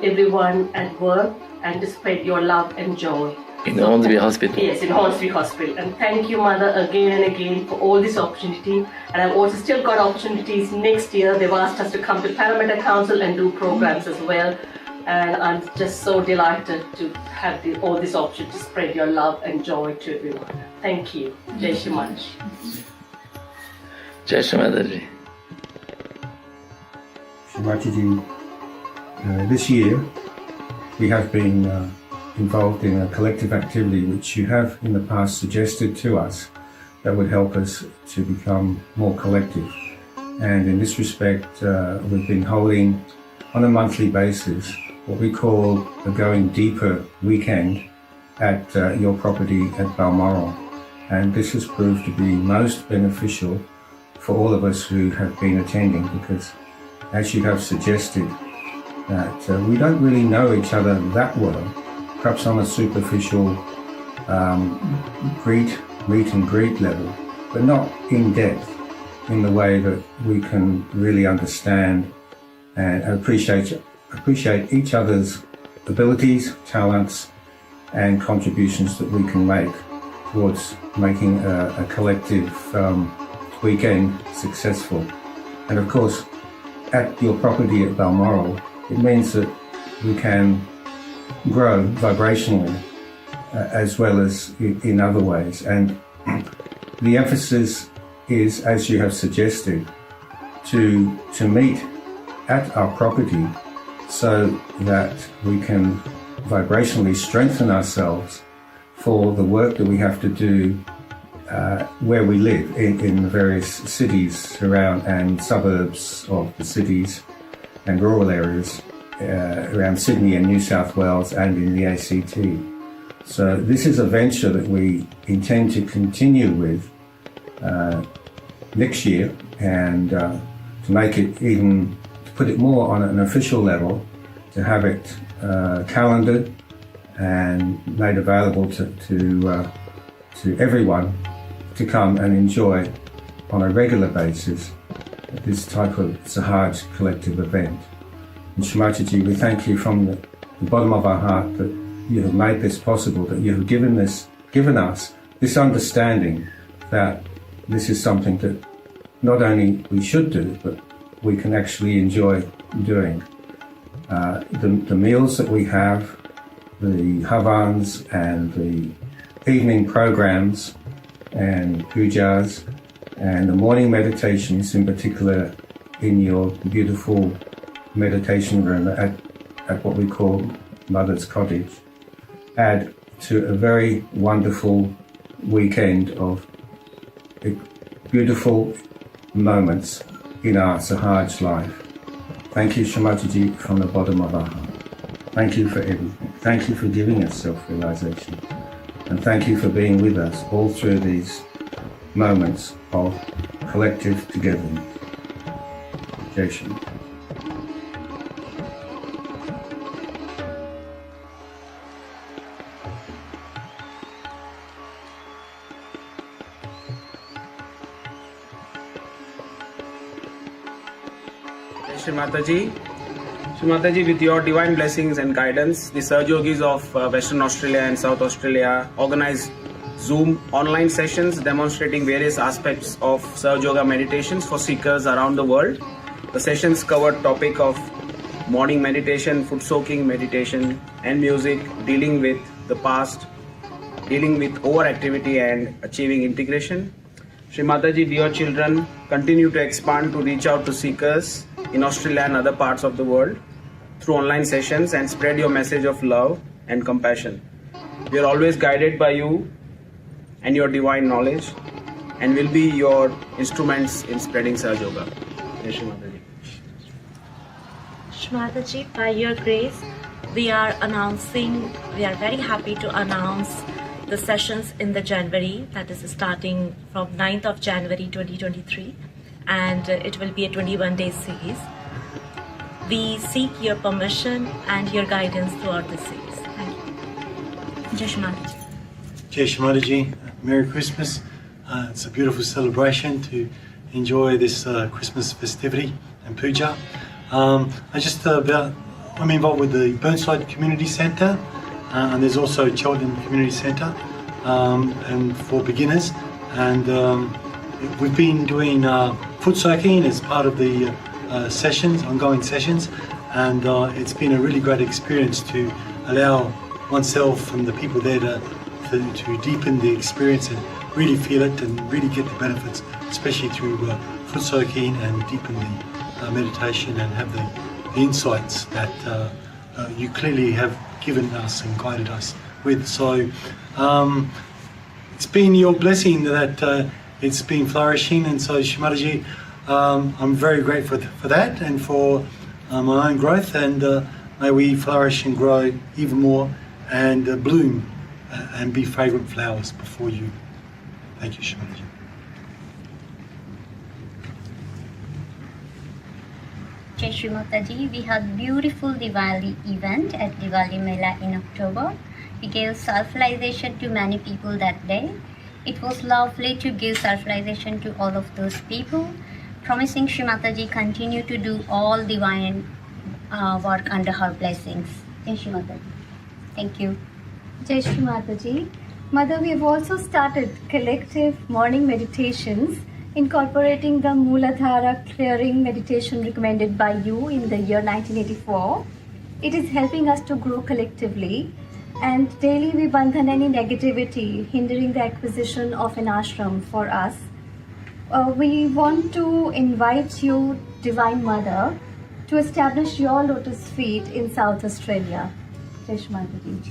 everyone at work, and to spread your love and joy. In Hornsby Hospital. Yes, in Hornsby Hospital. And thank you, Mother, again and again for all this opportunity. And I've also still got opportunities next year. They've asked us to come to Parramatta Council and do programs as well. And I'm just so delighted to have all this option to spread your love and joy to everyone. Thank you. Jai Shri Mataji. Jai Shri Mataji. Shri Mataji, this year we have been involved in a collective activity which you have in the past suggested to us that would help us to become more collective. And in this respect, we've been holding on a monthly basis what we call a Going Deeper weekend at your property at Balmoral. And this has proved to be most beneficial for all of us who have been attending, because as you have suggested, that we don't really know each other that well, perhaps on a superficial meet and greet level, but not in depth in the way that we can really understand and appreciate each other's abilities, talents, and contributions that we can make towards making a collective weekend successful. And of course, at your property at Balmoral, it means that we can grow vibrationally as well as in other ways. And the emphasis is, as you have suggested, to meet at our property so that we can vibrationally strengthen ourselves for the work that we have to do where we live in the various cities around and suburbs of the cities and rural areas around Sydney and New South Wales and in the ACT. So this is a venture that we intend to continue with next year, and to make it even, to put it more on an official level, to have it calendared and made available to everyone to come and enjoy on a regular basis this type of Sahaj collective event. And Shri Mataji, we thank you from the bottom of our heart that you have made this possible, that you have given us this understanding that this is something that not only we should do, but we can actually enjoy doing. The meals that we have, the havans and the evening programs and pujas and the morning meditations, in particular in your beautiful meditation room at what we call Mother's Cottage, add to a very wonderful weekend of beautiful moments in our Sahaj life. Thank you, Shri Mataji, from the bottom of our heart. Thank you for everything. Thank you for giving us self-realization. And thank you for being with us all through these moments of collective togetherness. Jai Shri. Shri Mataji. Shri Mataji, with your divine blessings and guidance, the Sahaja Yogis of Western Australia and South Australia organize Zoom online sessions demonstrating various aspects of Sahaja Yoga meditations for seekers around the world. The sessions cover topic of morning meditation, foot soaking meditation and music, dealing with the past, dealing with overactivity and achieving integration. Shri Mataji, dear children, continue to expand to reach out to seekers in Australia and other parts of the world through online sessions and spread your message of love and compassion. We are always guided by you and your divine knowledge and will be your instruments in spreading Sahaja Yoga. Jai Shri Mataji. Shri Mataji, by your grace, we are very happy to announce the sessions in the January, that is starting from 9th of January 2023, and it will be a 21-day series. We seek your permission and your guidance throughout the series. Thank you. Jai Shri Mataji. Jai Shri Mataji. Merry Christmas. It's a beautiful celebration to enjoy this Christmas festivity and puja. I'm involved with the Burnside Community Centre, and there's also Cheltenham Community Centre and for beginners. And we've been doing foot soaking as part of the ongoing sessions, and it's been a really great experience to allow oneself and the people there to deepen the experience and really feel it and really get the benefits, especially through foot soaking, and deepen the meditation and have the insights that you clearly have given us and guided us with. So it's been your blessing that it's been flourishing, and so Shri Mataji, I'm very grateful for that and for my own growth, and may we flourish and grow even more and bloom and be fragrant flowers before you. Thank you, Shri Mataji. Jai Shri Mataji, we had beautiful Diwali event at Diwali Mela in October. We gave self-realization to many people that day. It was lovely to give self-realization to all of those people, promising Shri Mataji continue to do all divine work under her blessings. Jai Shri Mataji. Thank you. Jai Shri Mataji. Mother, we have also started collective morning meditations incorporating the Mooladhara clearing meditation recommended by you in the year 1984. It is helping us to grow collectively, and daily we bandhan any negativity hindering the acquisition of an ashram for us. We want to invite you, Divine Mother, to establish your lotus feet in South Australia. Jai Shri Mataji.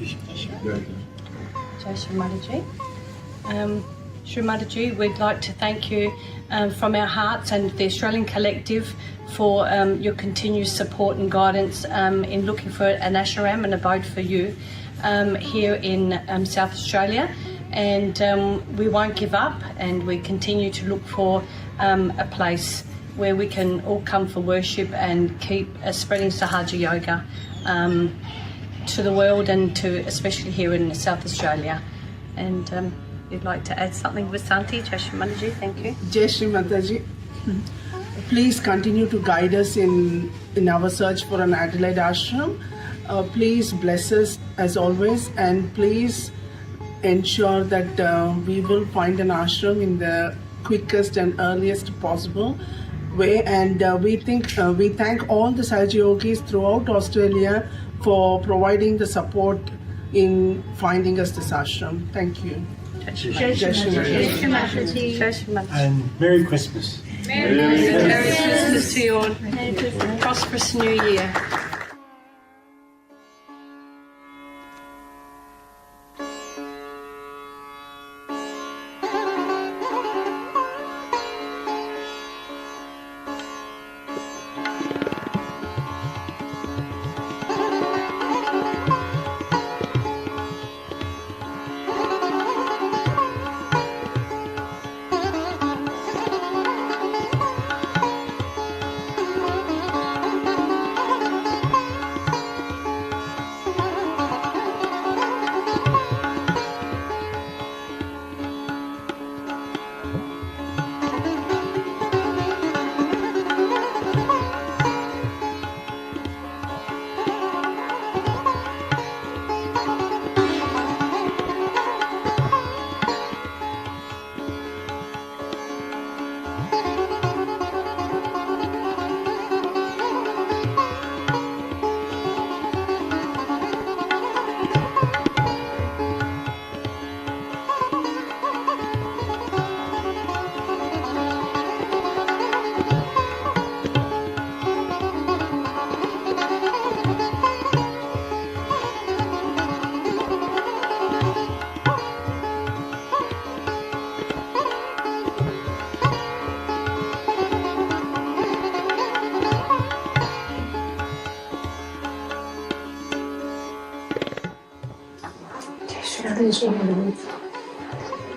Jai Shri Mataji. Shri Mataji, we'd like to thank you from our hearts and the Australian Collective for your continued support and guidance in looking for an ashram and abode for you here in South Australia. And we won't give up, and we continue to look for a place where we can all come for worship and keep spreading Sahaja Yoga to the world, and to especially here in South Australia. And you'd like to add something, Vasanti? Jai Shri Mataji, thank you. Jai Shri Mataji. Please continue to guide us in our search for an Adelaide ashram. Please bless us as always, and please ensure that we will find an ashram in the quickest and earliest possible way. And we thank all the Sahaja Yogis throughout Australia for providing the support in finding us this ashram. Thank you. Jai Shri Mataji. And Merry Christmas. Merry Christmas to you all. Prosperous New Year.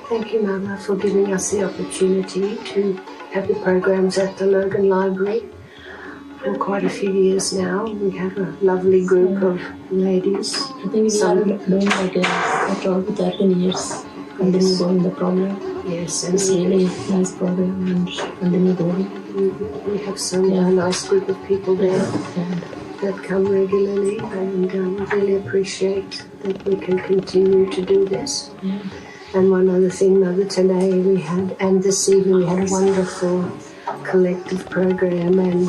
Thank you, Mama, for giving us the opportunity to have the programs at the Logan Library for quite a few years now. We have a lovely group of ladies. I think we are doing like after all 13 years, continue going the program. Yes, it's really nice program and continue going. We have some nice group of people there that come regularly, and really appreciate that we can continue to do this. And one other thing, Mother, today we had, and this evening we had a wonderful collective program and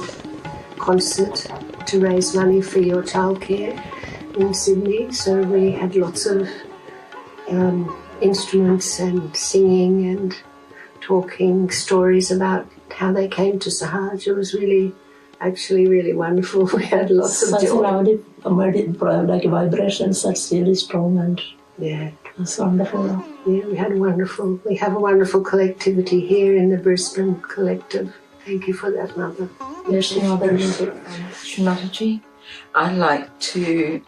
concert to raise money for your childcare in Sydney. So we had lots of instruments and singing and talking stories about how they came to Sahaja. It was really wonderful. We had lots of joy. Like vibrations that's really strong, and it's wonderful. Yeah, we have a wonderful collectivity here in the Brisbane Collective. Thank you for that, Mother. Yes, Shri Mataji, I'd like to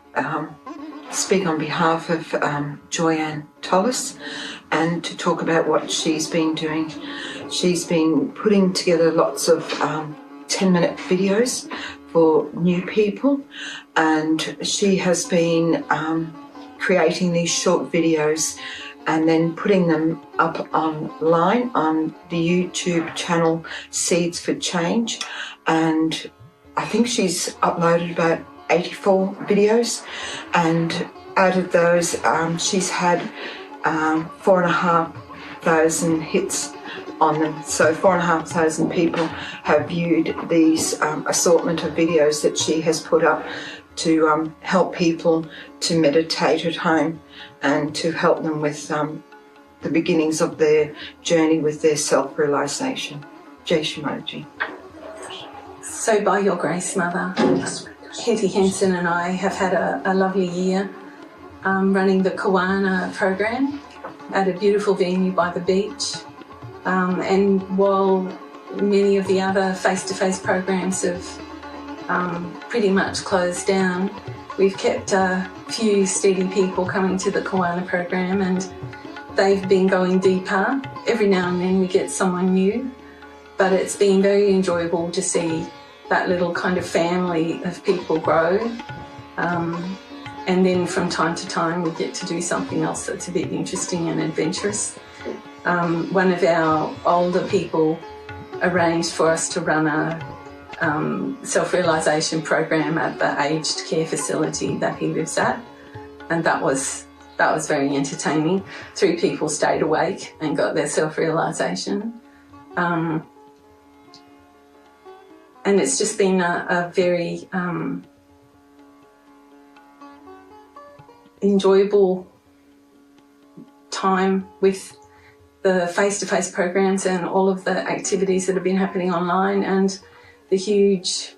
speak on behalf of Joyanne Tollis and to talk about what she's been doing. She's been putting together lots of 10-minute videos for new people, and she has been creating these short videos and then putting them up online on the YouTube channel Seeds for Change. And I think she's uploaded about 84 videos, and out of those she's had 4,500 hits on them. So 4,500 people have viewed these assortment of videos that she has put up to help people to meditate at home and to help them with the beginnings of their journey with their self-realisation. Jai Shri Mataji. So by your grace, Mother, Hetty Henson and I have had a lovely year running the Kawana program at a beautiful venue by the beach. And while many of the other face-to-face programs have pretty much closed down, we've kept a few steady people coming to the Kawana program, and they've been going deeper. Every now and then we get someone new, but it's been very enjoyable to see that little kind of family of people grow. And then from time to time we get to do something else that's a bit interesting and adventurous. One of our older people arranged for us to run a self-realisation program at the aged care facility that he lives at, and that was very entertaining. 3 people stayed awake and got their self-realisation. And it's just been a very enjoyable time with the face-to-face programs and all of the activities that have been happening online, and the huge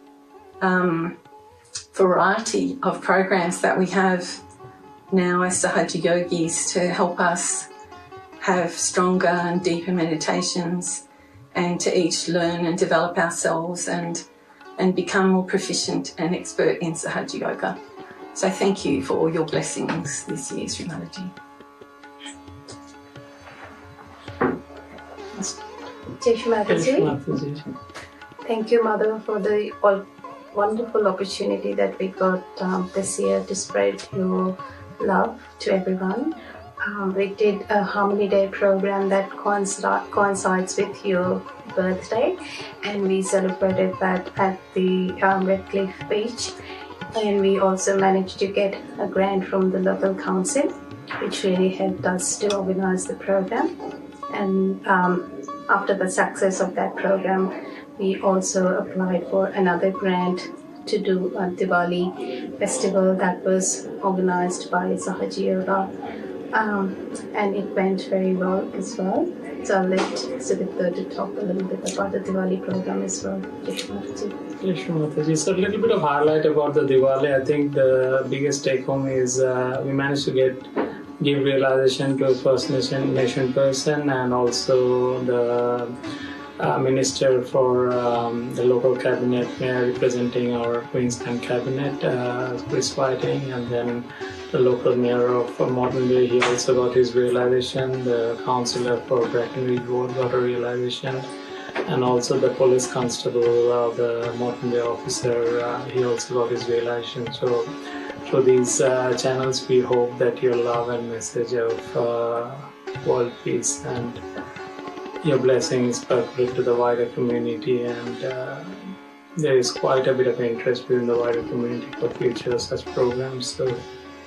variety of programs that we have now as Sahaja Yogis to help us have stronger and deeper meditations, and to each learn and develop ourselves and become more proficient and expert in Sahaja Yoga. So thank you for all your blessings this year, Shri Mataji. Jai Shri Mataji. Thank you, Mother, for the wonderful opportunity that we got this year to spread your love to everyone. We did a Harmony Day program that coincides with your birthday, and we celebrated that at the Redcliffe Beach. And we also managed to get a grant from the local council, which really helped us to organize the program. And after the success of that program, we also applied for another grant to do a Diwali festival that was organized by Sahaja Yoga, and it went very well as well. So I'll let Sudipta to talk a little bit about the Diwali program as well. Yes, Mataji. So a little bit of highlight about the Diwali. I think the biggest take home is we managed to give realization to a First Nation person, and also the Minister for the local cabinet, mayor representing our Queensland cabinet, Chris Whiting, and then the local mayor of Moreton Bay, he also got his realization. The councillor for Brackenridge Ward got a realization, and also the police constable, the Moreton Bay officer, he also got his realization. So through these channels, we hope that your love and message of world peace and your blessings percolate to the wider community, and there is quite a bit of interest within the wider community for future such programs. So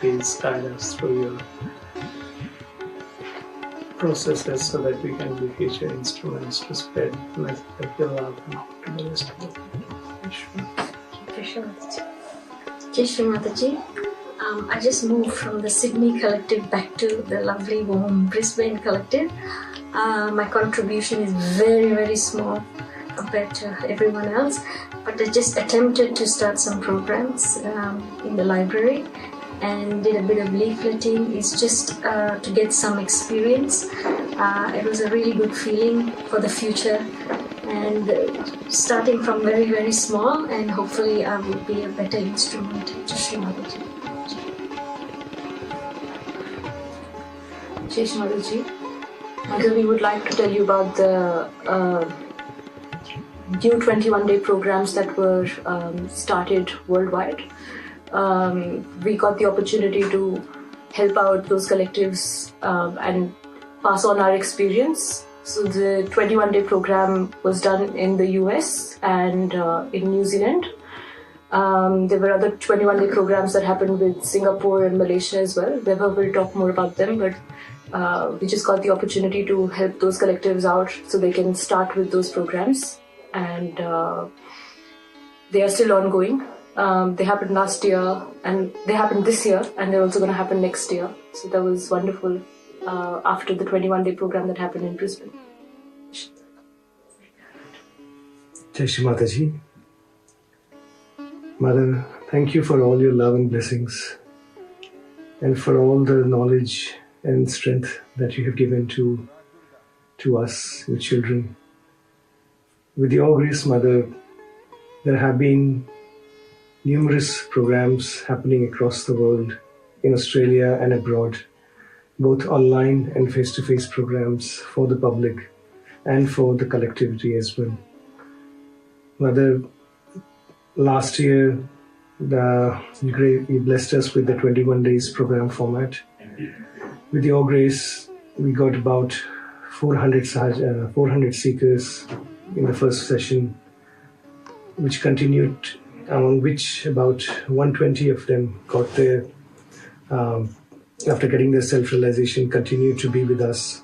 please guide us through your processes so that we can be future instruments to spread the message of your love to the rest of the world. Jai Shri Mataji. I just moved from the Sydney collective back to the lovely warm Brisbane collective. My contribution is very, very small compared to everyone else, but I just attempted to start some programs in the library and did a bit of leafleting. It's just to get some experience. It was a really good feeling for the future and starting from very, very small, and hopefully I will be a better instrument to Shri Mataji. Shri Mataji, Mother, we would like to tell you about the new 21-day programs that were started worldwide. We got the opportunity to help out those collectives and pass on our experience. So the 21-day program was done in the US and in New Zealand. There were other 21-day programs that happened with Singapore and Malaysia as well. Weber will talk more about them, but we just got the opportunity to help those collectives out so they can start with those programs. And they are still ongoing. They happened last year and they happened this year, and they're also going to happen next year. So that was wonderful after the 21-day program that happened in Brisbane. Jai Shri Mataji. Mother, thank you for all your love and blessings and for all the knowledge and strength that you have given to us, your children. With your grace, Mother, there have been numerous programs happening across the world, in Australia and abroad, both online and face-to-face programs for the public and for the collectivity as well. Mother, last year, you blessed us with the 21 days program format. With your grace, we got about 400 seekers in the first session, which continued, among which about 120 of them got their, after getting their self-realization, continued to be with us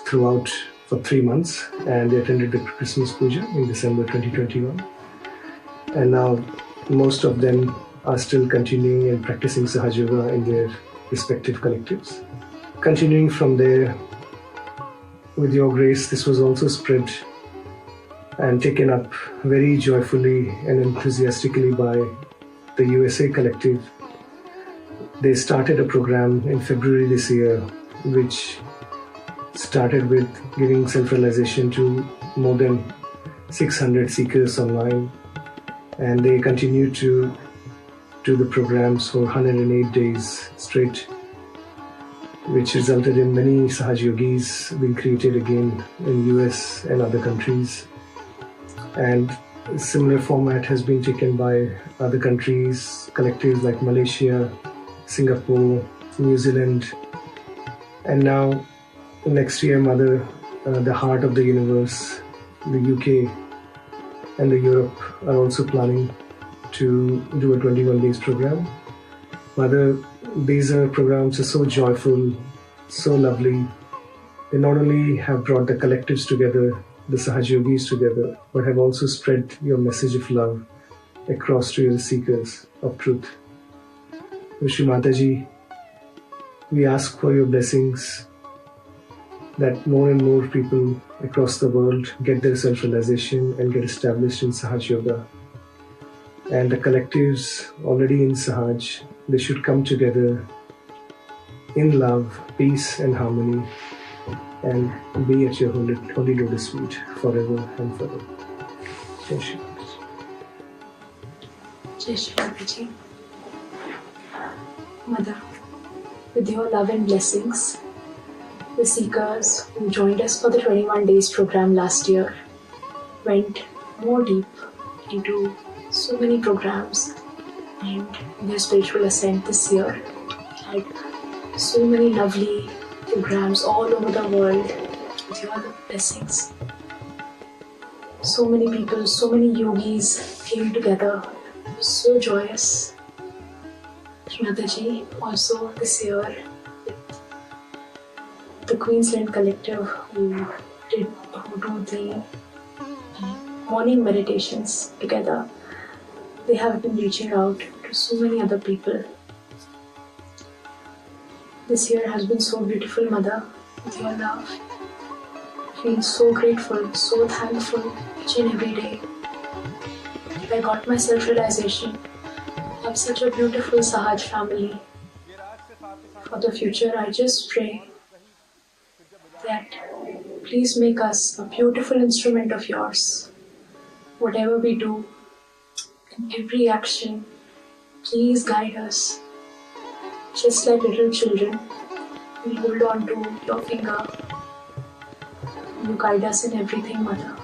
throughout for 3 months, and they attended the Christmas Puja in December 2021. And now most of them are still continuing and practicing Sahaja Yoga in their respective collectives. Continuing from there, with your grace, this was also spread and taken up very joyfully and enthusiastically by the USA collective. They started a program in February this year, which started with giving self-realization to more than 600 seekers online, and they continued to do the programs for 108 days straight, which resulted in many Sahaja Yogis being created again in US and other countries. And a similar format has been taken by other countries, collectives like Malaysia, Singapore, New Zealand, and now next year, Mother, the heart of the universe, the UK and the Europe are also planning to do a 21 days program. Mother, these programs are so joyful, so lovely. They not only have brought the collectives together, the Sahaja Yogis together, but have also spread your message of love across to your seekers of truth. Shri Mataji, we ask for your blessings that more and more people across the world get their self-realization and get established in Sahaja Yoga. And the collectives already in Sahaj, they should come together in love, peace and harmony, and be at your holy lotus feet forever and forever. Jai Shri Mataji. Jai Shri Mataji. Mother, with your love and blessings, the seekers who joined us for the 21 days program last year went more deep into so many programs, and their spiritual ascent this year had so many lovely programs all over the world with your blessings. So many people, so many yogis came together. It was so joyous. Shri Mataji, also this year, the Queensland collective who do the morning meditations together, they have been reaching out to so many other people. This year has been so beautiful, Mother, with your love. I feel so grateful, so thankful each and every day. I got my self-realization. I have such a beautiful Sahaj family. For the future, I just pray that please make us a beautiful instrument of yours. Whatever we do, in every action, please guide us. Just like little children, we hold on to your finger. You guide us in everything, Mother.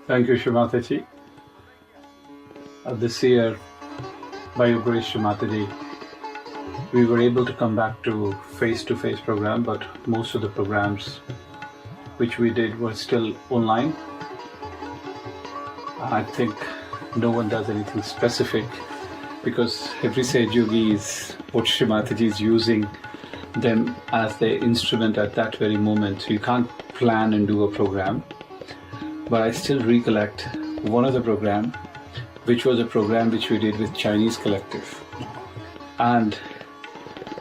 Thank you, Shri Mataji. This year, by your grace, Shri Mataji, we were able to come back to face-to-face program, but most of the programs which we did were still online. I think no one does anything specific because every Sahaja Yogi is what Shri Mataji is using them as their instrument at that very moment. So you can't plan and do a program. But I still recollect one of the program, which was a program which we did with Chinese collective. And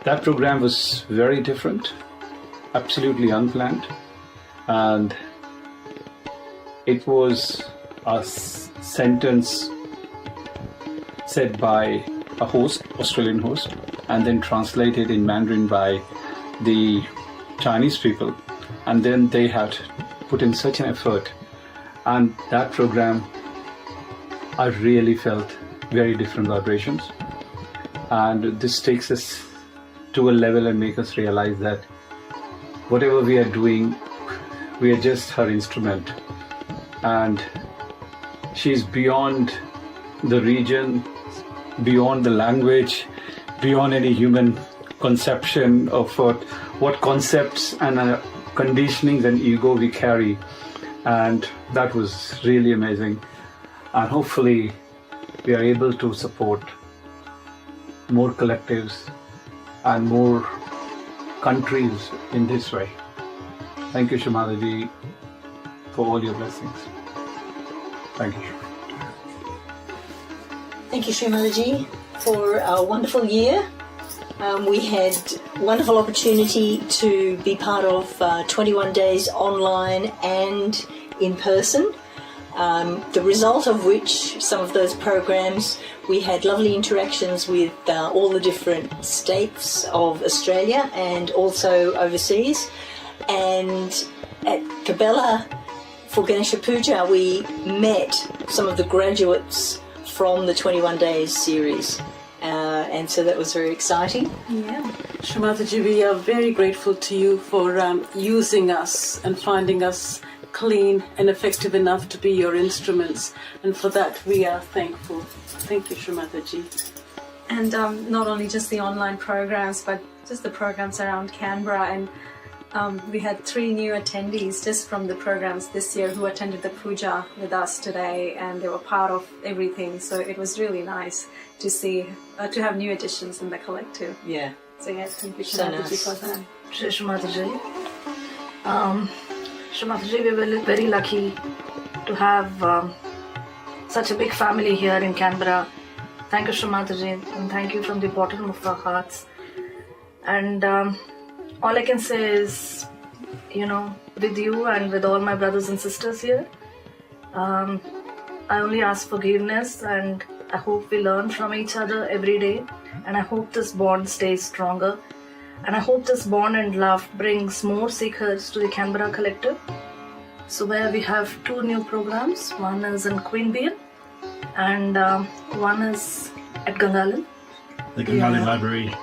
that program was very different, absolutely unplanned. And it was a sentence said by a host, Australian host, and then translated in Mandarin by the Chinese people. And then they had put in such an effort. And that program, I really felt very different vibrations. And this takes us to a level and make us realize that whatever we are doing, we are just her instrument. And she's beyond the region, beyond the language, beyond any human conception of what concepts and conditionings and ego we carry. And that was really amazing. And hopefully we are able to support more collectives and more countries in this way. Thank you, Shri Mataji, for all your blessings. Thank you. Thank you, Shri Mataji, for a wonderful year. We had wonderful opportunity to be part of 21 days online and in person. The result of which, some of those programs, we had lovely interactions with all the different states of Australia and also overseas. And at Kabela for Ganesha Puja, we met some of the graduates from the 21 Days series. And so that was very exciting. Yeah. Shri Mataji, we are very grateful to you for using us and finding us clean and effective enough to be your instruments. And for that, we are thankful. Thank you, Shri Mataji. And not only just the online programs, but just the programs around Canberra. And we had 3 new attendees just from the programs this year who attended the puja with us today, and they were part of everything. So it was really nice to see, to have new additions in the collective. Yeah. So yes, thank you, Shri So Mataji, nice. for that. Shri Mataji. Shri Mataji, we were very lucky to have such a big family here in Canberra. Thank you, Shri Mataji, and thank you from the bottom of our hearts. And all I can say is, with you and with all my brothers and sisters here, I only ask forgiveness, and I hope we learn from each other every day, and I hope this bond stays stronger, and I hope this bond and love brings more seekers to the Canberra Collective. So where we have 2 new programs, one is in Queanbeyan and one is at Gangalan. The Gangalan Library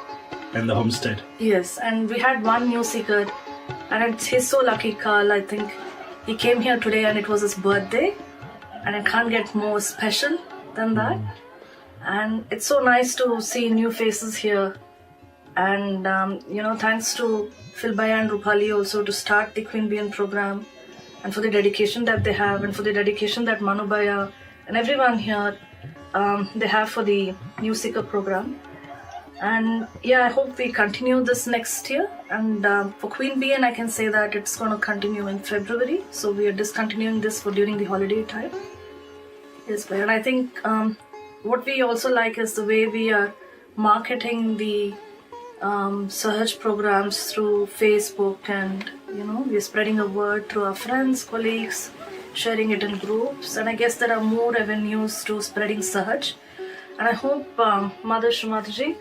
and the Homestead. Yes, and we had 1 new seeker, and he's so lucky, Carl. I think he came here today and it was his birthday, and I can't get more special than that. And it's so nice to see new faces here. And thanks to Philbaya and Rupali also to start the Queanbeyan program, and for the dedication that they have, and for the dedication that Manubaya and everyone here they have for the New Seeker program. And I hope we continue this next year. And for Queanbeyan, I can say that it's going to continue in February. So we are discontinuing this for during the holiday time. Yes, and I think what we also like is the way we are marketing the Sahaj programs through Facebook, and we're spreading the word through our friends, colleagues, sharing it in groups, and I guess there are more avenues to spreading Sahaj. And I hope Mother Shri Mataji,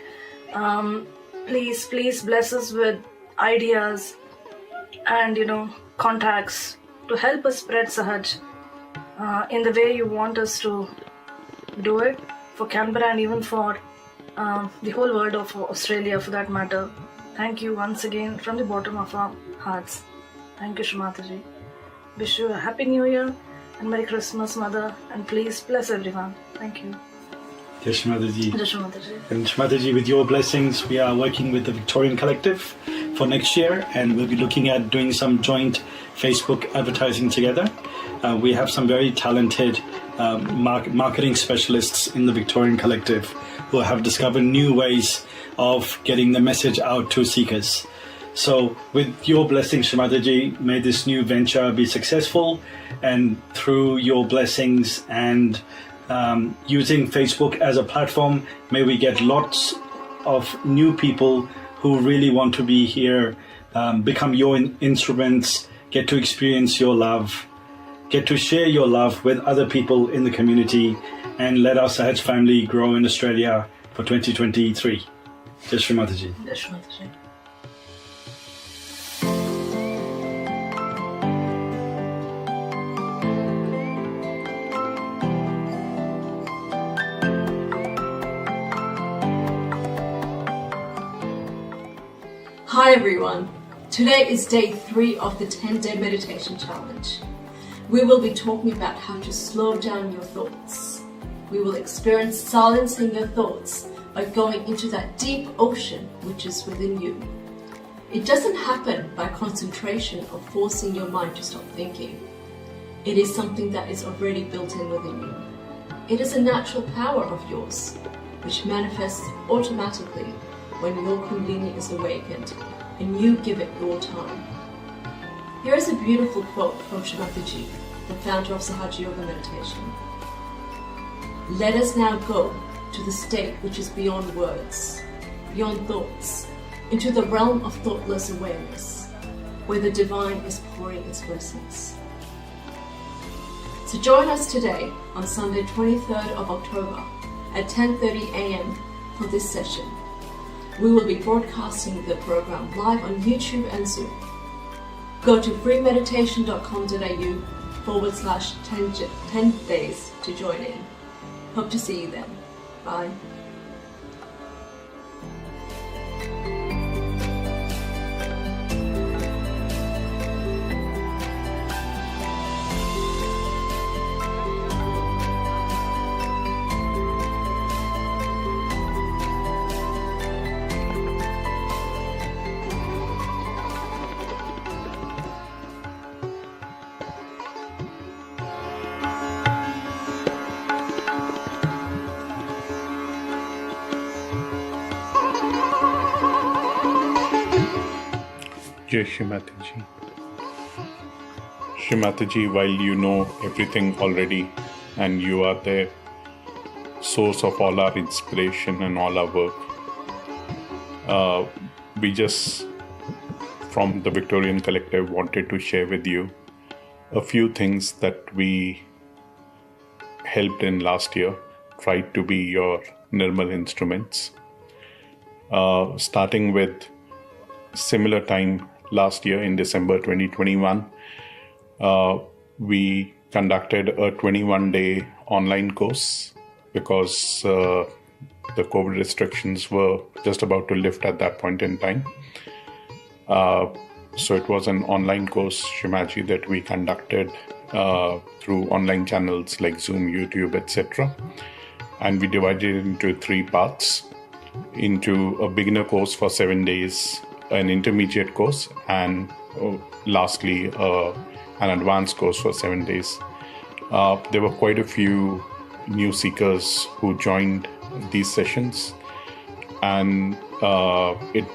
please bless us with ideas and contacts to help us spread Sahaj in the way you want us to do it for Canberra and even for the whole world of Australia for that matter. Thank you once again from the bottom of our hearts. Thank you, Shri Mataji. Wish you a Happy New Year and Merry Christmas, Mother, and please bless everyone. Thank you. Jai Shri Mataji. Jai Shri Mataji. And Shri Mataji, with your blessings, we are working with the Victorian Collective for next year, and we'll be looking at doing some joint Facebook advertising together. We have some very talented marketing specialists in the Victorian Collective who have discovered new ways of getting the message out to seekers. So with your blessings, Shri Mataji, may this new venture be successful, and through your blessings and using Facebook as a platform, may we get lots of new people who really want to be here, become your instruments, get to experience your love, get to share your love with other people in the community, and let our Sahaj family grow in Australia for 2023. Jai Shri Mataji. Jai Shri Mataji. Hi everyone, today is day 3 of the 10-day meditation challenge. We will be talking about how to slow down your thoughts. We will experience silencing your thoughts by going into that deep ocean which is within you. It doesn't happen by concentration or forcing your mind to stop thinking. It is something that is already built in within you. It is a natural power of yours, which manifests automatically when your Kundalini is awakened and you give it your time. Here is a beautiful quote from Shri Mataji, the founder of Sahaja Yoga meditation. Let us now go to the state which is beyond words, beyond thoughts, into the realm of thoughtless awareness, where the divine is pouring its blessings. So join us today on Sunday 23rd of October at 10:30 a.m. for this session. We will be broadcasting the program live on YouTube and Zoom. Go to freemeditation.com.au/10 days to join in. Hope to see you then. Bye. Jai Shri Mataji. Shri Mataji, while you know everything already and you are the source of all our inspiration and all our work, we just, from the Victorian Collective, wanted to share with you a few things that we helped in last year, tried to be your Nirmal instruments. Starting with similar time last year in December 2021, we conducted a 21-day online course because the COVID restrictions were just about to lift at that point in time. So it was an online course, Shri Mataji, that we conducted through online channels like Zoom, YouTube, etc. And we divided it into 3 parts, into a beginner course for 7 days, an intermediate course, and lastly an advanced course for 7 days. There were quite a few new seekers who joined these sessions, and it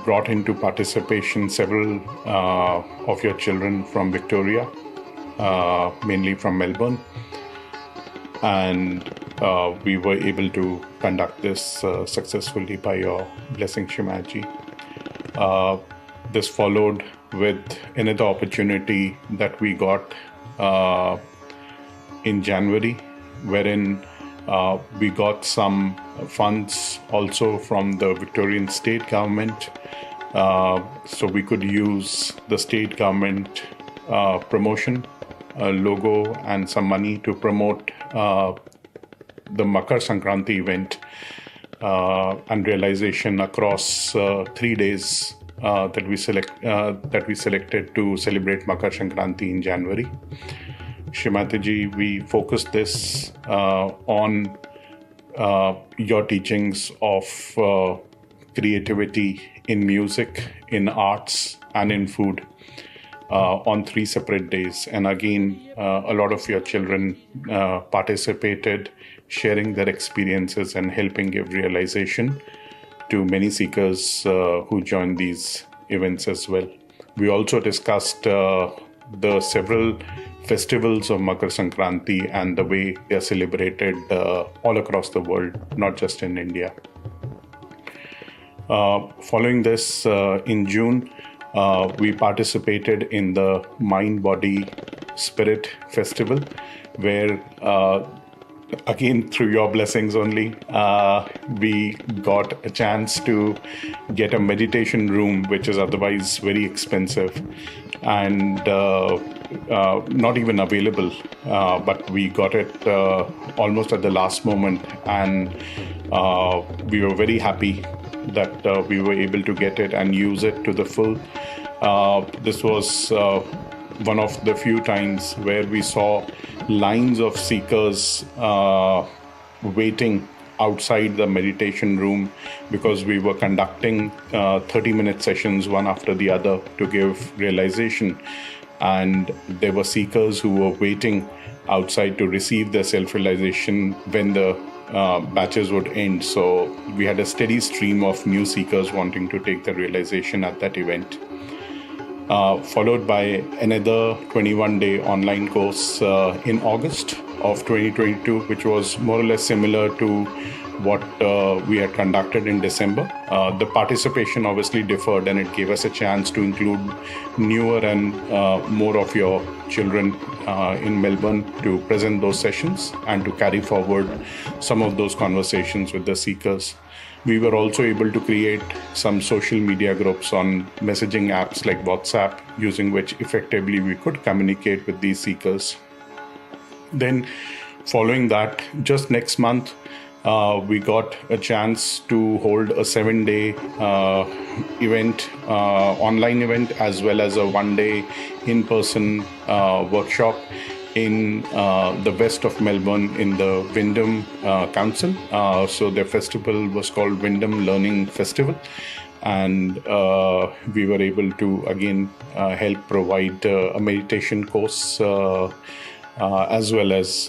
brought into participation several of your children from Victoria, mainly from Melbourne, and we were able to conduct this successfully by your blessing, Shrimaji. This followed with another opportunity that we got in January, wherein we got some funds also from the Victorian state government. So we could use the state government promotion logo and some money to promote the Makar Sankranti event and realization across 3 days that we selected to celebrate Makar Sankranti in January. Shri Mataji, we focused this on your teachings of creativity in music, in arts, and in food on 3 separate days. And again, a lot of your children participated, sharing their experiences and helping give realization to many seekers who joined these events as well. We also discussed the several festivals of Makar Sankranti and the way they are celebrated all across the world, not just in India. Following this, in June, we participated in the Mind, Body, Spirit Festival, where again, through your blessings only, we got a chance to get a meditation room, which is otherwise very expensive and not even available. But we got it almost at the last moment, and we were very happy that we were able to get it and use it to the full. This was one of the few times where we saw lines of seekers waiting outside the meditation room, because we were conducting 30-minute sessions one after the other to give realization. And there were seekers who were waiting outside to receive their self-realization when the batches would end. So we had a steady stream of new seekers wanting to take the realization at that event. Followed by another 21-day online course in August of 2022, which was more or less similar to what we had conducted in December. The participation obviously differed, and it gave us a chance to include newer and more of your children in Melbourne to present those sessions and to carry forward some of those conversations with the seekers. We were also able to create some social media groups on messaging apps like WhatsApp, using which effectively we could communicate with these seekers. Then following that, just next month, we got a chance to hold a 7-day event, online event, as well as a 1-day in-person workshop in the west of Melbourne in the Wyndham Council. So their festival was called Wyndham Learning Festival. And we were able to again help provide a meditation course as well as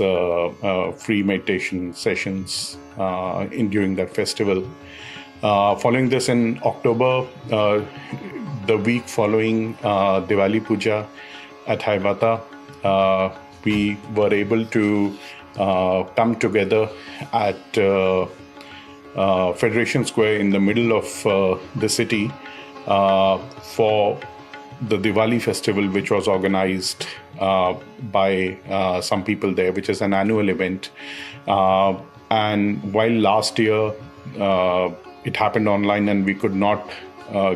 free meditation sessions during that festival. Following this in October, the week following Diwali Puja at Haivata, we were able to come together at Federation Square in the middle of the city for the Diwali festival, which was organized by some people there, which is an annual event. And while last year it happened online and we could not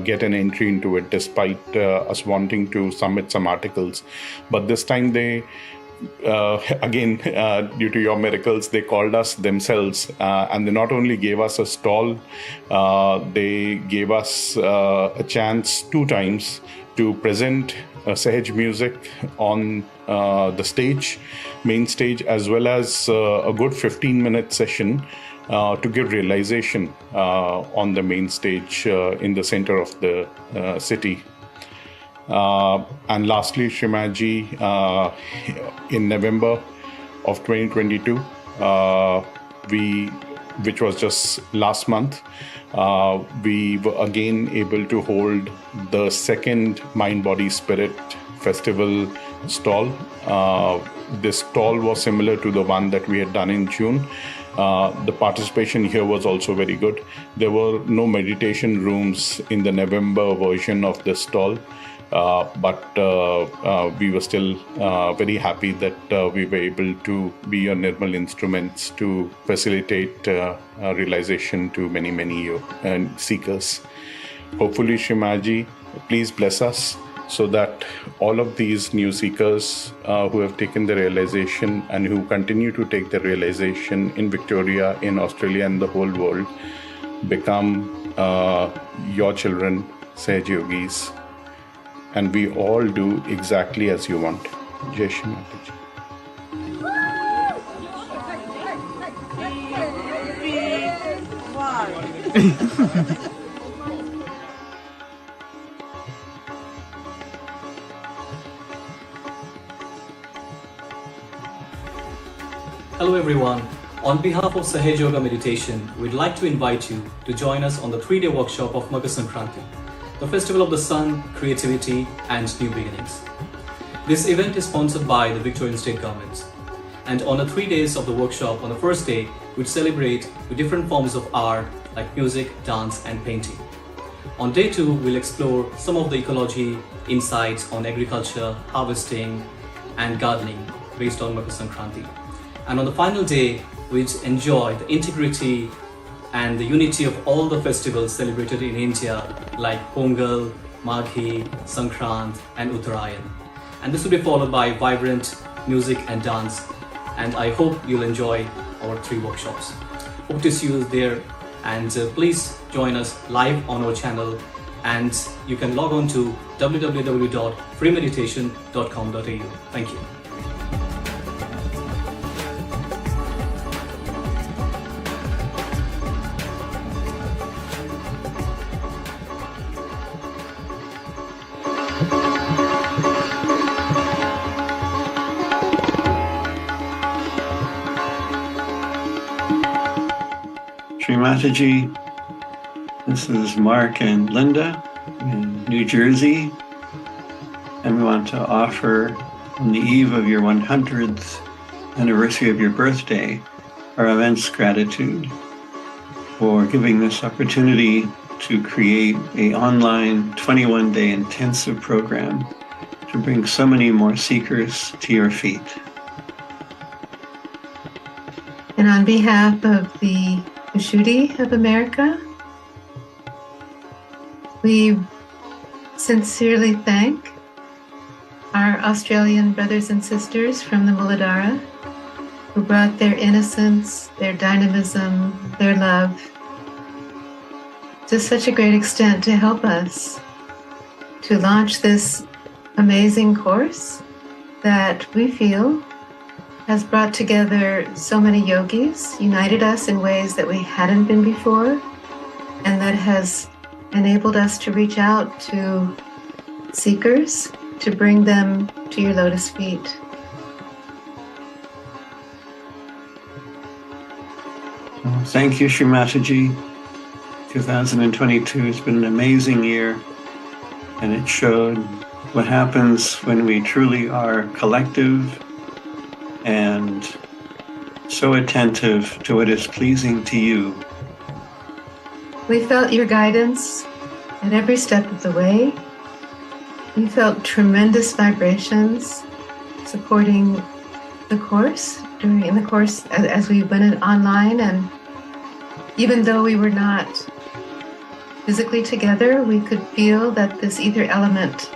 get an entry into it despite us wanting to submit some articles, but this time they again, due to your miracles, they called us themselves, and they not only gave us a stall, they gave us a chance 2 times to present Sahaj music on the stage, main stage, as well as a good 15-minute session to give realization on the main stage in the center of the city. And lastly, Shrimaji, in November of 2022, which was just last month, we were again able to hold the second Mind, Body, Spirit Festival stall. This stall was similar to the one that we had done in June, The participation here was also very good. There were no meditation rooms in the November version of the stall, but we were still very happy that we were able to be your Nirmal instruments to facilitate realization to many, many seekers. Hopefully, Shri Mataji, please bless us so that all of these new seekers who have taken the realization and who continue to take the realization in Victoria, in Australia and the whole world become your children, Sahaja Yogis, and we all do exactly as you want. Jai Shri Mataji. Hello everyone. On behalf of Sahaja Yoga Meditation, we'd like to invite you to join us on the 3-day workshop of Makar Sankranti, the festival of the sun, creativity and new beginnings. This event is sponsored by the Victorian State Government. And on the 3 days of the workshop, on the first day, we'd celebrate with different forms of art like music, dance and painting. On day 2, we'll explore some of the ecology insights on agriculture, harvesting and gardening based on Makar Sankranti. And on the final day, we'd enjoy the integrity and the unity of all the festivals celebrated in India like Pongal, Maghi, Sankrant and Uttarayan. And this will be followed by vibrant music and dance. And I hope you'll enjoy our 3 workshops. Hope to see you there, and please join us live on our channel, and you can log on to www.freemeditation.com.au. Thank you. Shri Mataji, this is Mark and Linda in New Jersey, and we want to offer on the eve of your 100th anniversary of your birthday our immense gratitude for giving this opportunity to create an online 21-day intensive program to bring so many more seekers to your feet. And on behalf of the Vishuddhi of America, we sincerely thank our Australian brothers and sisters from the Muladhara who brought their innocence, their dynamism, their love to such a great extent to help us to launch this amazing course that we feel has brought together so many yogis, united us in ways that we hadn't been before, and that has enabled us to reach out to seekers to bring them to your lotus feet. Thank you, Shri Mataji. 2022 has been an amazing year, and it showed what happens when we truly are collective and so attentive to what is pleasing to you. We felt your guidance at every step of the way. We felt tremendous vibrations supporting the course during the course as we went it online, and even though we were not physically together, we could feel that this ether element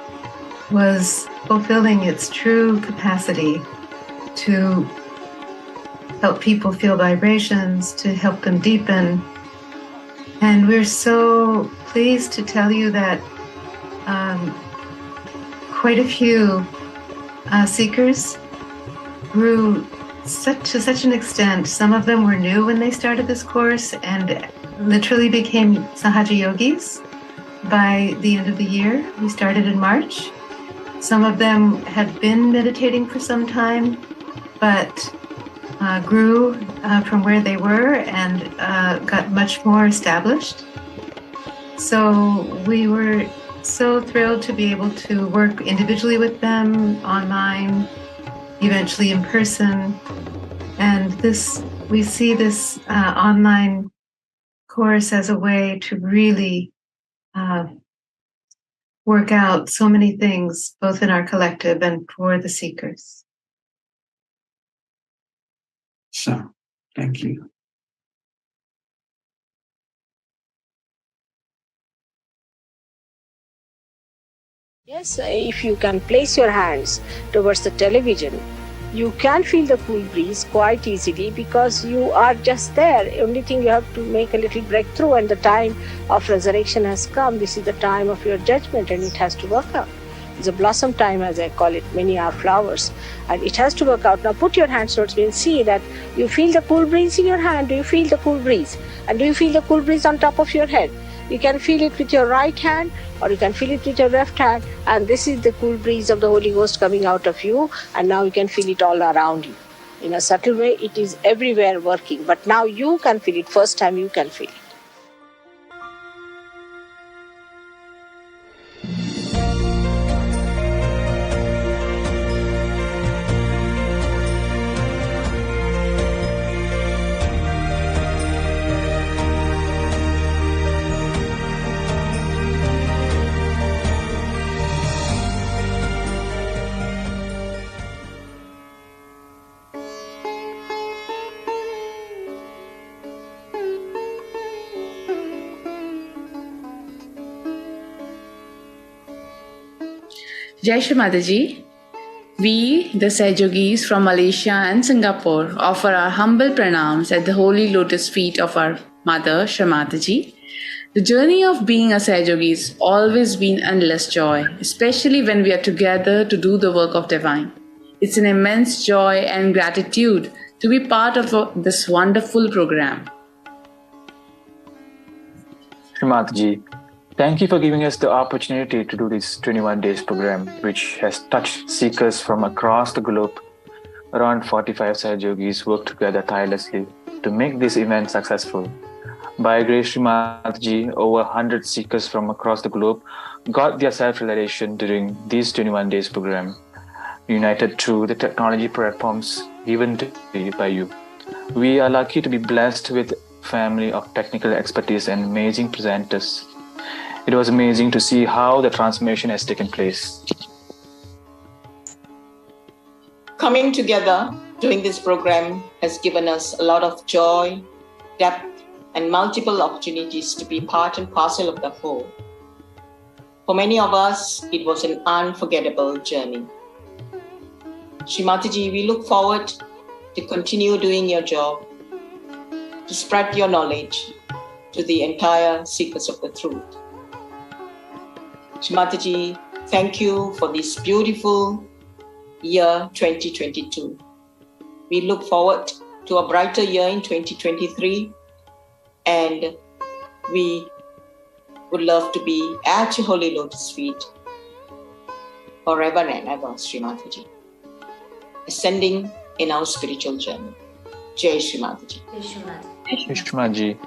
was fulfilling its true capacity to help people feel vibrations, to help them deepen. And we're so pleased to tell you that quite a few seekers grew to such an extent. Some of them were new when they started this course and literally became Sahaja Yogis by the end of the year. We started in March. Some of them had been meditating for some time, but grew from where they were and got much more established. So we were so thrilled to be able to work individually with them, online, eventually in person. And this we see this online course as a way to really work out so many things, both in our collective and for the seekers. So, thank you. Yes, if you can place your hands towards the television, you can feel the cool breeze quite easily because you are just there. Only thing you have to make a little breakthrough, and the time of resurrection has come. This is the time of your judgment, and it has to work out. It's a blossom time, as I call it. Many are flowers, and it has to work out. Now put your hands towards me and see that you feel the cool breeze in your hand. Do you feel the cool breeze? And do you feel the cool breeze on top of your head? You can feel it with your right hand, or you can feel it with your left hand, and this is the cool breeze of the Holy Ghost coming out of you, and now you can feel it all around you. In a subtle way, it is everywhere working, but now you can feel it. First time you can feel it. Jai Shri Mataji. We, the Sahaja Yogis from Malaysia and Singapore, offer our humble pranams at the holy lotus feet of our mother, Shri Mataji. The journey of being a Sahaja Yogi has always been endless joy, especially when we are together to do the work of divine. It's an immense joy and gratitude to be part of this wonderful program. Shri Mataji, thank you for giving us the opportunity to do this 21 days program, which has touched seekers from across the globe. Around 45 Sahaja Yogis work together tirelessly to make this event successful. By grace, Shri Mataji, over 100 seekers from across the globe got their self-realization during this 21 days program, united through the technology platforms given to you by you. We are lucky to be blessed with a family of technical expertise and amazing presenters. It was amazing to see how the transformation has taken place. Coming together doing this program has given us a lot of joy, depth, and multiple opportunities to be part and parcel of the whole. For many of us, it was an unforgettable journey. Shri Mataji, we look forward to continue doing your job, to spread your knowledge to the entire seekers of the truth. Shri Mataji, thank you for this beautiful year 2022. We look forward to a brighter year in 2023, and we would love to be at your holy lotus feet forever and ever, Shri Mataji, ascending in our spiritual journey. Jai Shri Mataji. Jai Shri Mataji.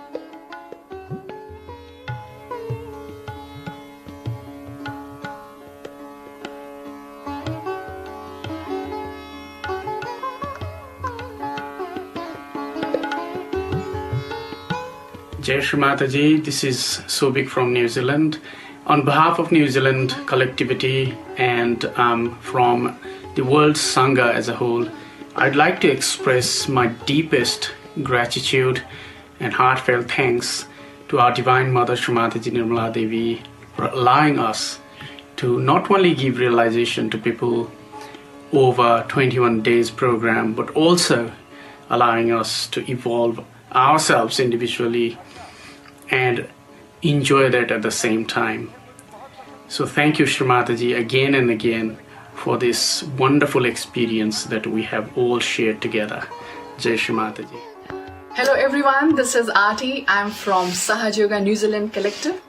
Jai Shri Mataji, this is Sobik from New Zealand. On behalf of New Zealand collectivity and from the world Sangha as a whole, I'd like to express my deepest gratitude and heartfelt thanks to our Divine Mother Shri Mataji Nirmala Devi for allowing us to not only give realization to people over 21 days program, but also allowing us to evolve ourselves individually and enjoy that at the same time. So thank you, Shri Mataji, again and again for this wonderful experience that we have all shared together. Jai Shri Mataji. Hello everyone, this is Aarti. I'm from Sahaja Yoga New Zealand Collective,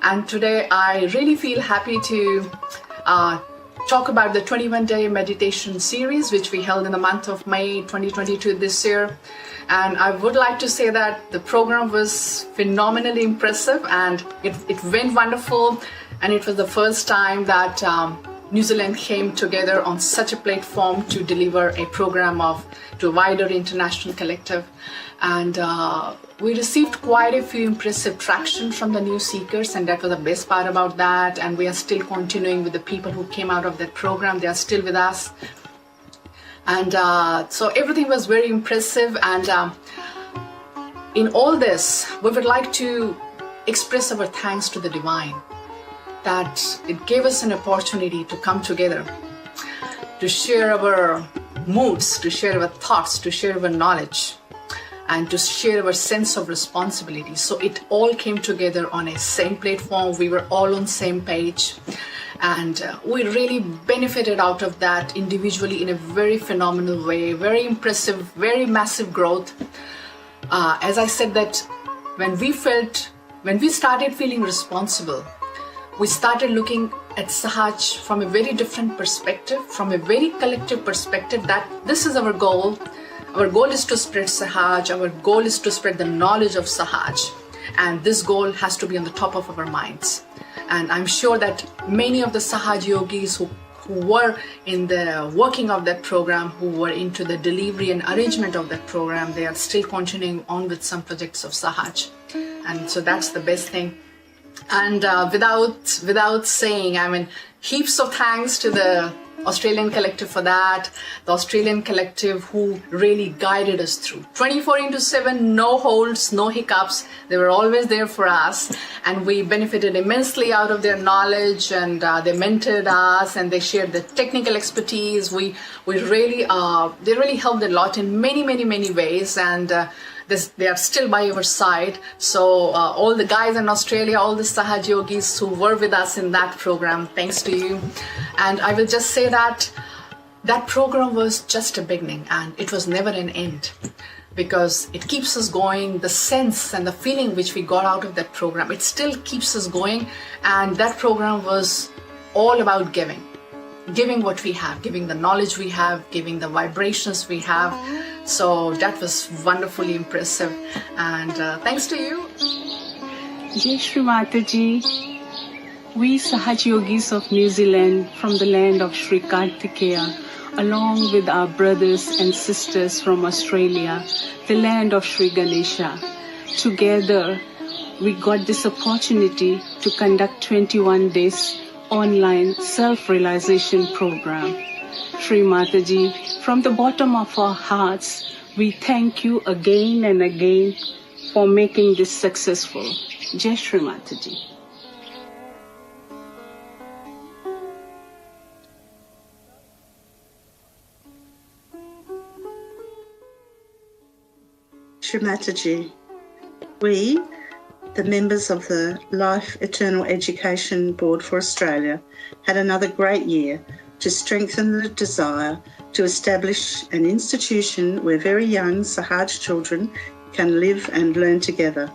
and today I really feel happy to talk about the 21-day meditation series which we held in the month of May 2022 this year. And I would like to say that the program was phenomenally impressive, and it went wonderful, and it was the first time that New Zealand came together on such a platform to deliver a program to a wider international collective. And we received quite a few impressive traction from the new seekers, and that was the best part about that. And we are still continuing with the people who came out of that program. They are still with us. And so everything was very impressive. And in all this, we would like to express our thanks to the Divine, that it gave us an opportunity to come together, to share our moods, to share our thoughts, to share our knowledge, and to share our sense of responsibility. So it all came together on a same platform. We were all on the same page. And we really benefited out of that individually in a very phenomenal way, very impressive, very massive growth. As I said, that when we started feeling responsible, we started looking at Sahaj from a very different perspective, from a very collective perspective, that this is our goal. Our goal is to spread Sahaj. Our goal is to spread the knowledge of Sahaj. And this goal has to be on the top of our minds. And I'm sure that many of the Sahaja Yogis who were in the working of that program, who were into the delivery and arrangement of that program, they are still continuing on with some projects of Sahaj. And so that's the best thing. And without saying, I mean, heaps of thanks to the Australian collective for that, the Australian collective who really guided us through 24/7, no holds, no hiccups. They were always there for us, and we benefited immensely out of their knowledge, and they mentored us, and they shared the technical expertise. They really helped a lot in many ways, and they are still by our side. So all the guys in Australia, all the Sahaja Yogis who were with us in that program, thanks to you. And I will just say that that program was just a beginning, and it was never an end, because it keeps us going. The sense and the feeling which we got out of that program, it still keeps us going. And that program was all about giving what we have, giving the knowledge we have, giving the vibrations we have. So that was wonderfully impressive, and thanks to you. Jai Shri Mataji, we Sahaja Yogis of New Zealand from the land of Sri Kartikeya, along with our brothers and sisters from Australia, the land of Sri Ganesha, together we got this opportunity to conduct 21 days online self-realization program. Shri Mataji, from the bottom of our hearts, we thank you again and again for making this successful. Jai Shri Mataji. Shri Mataji, we, the members of the Life Eternal Education Board for Australia, had another great year to strengthen the desire to establish an institution where very young Sahaj children can live and learn together.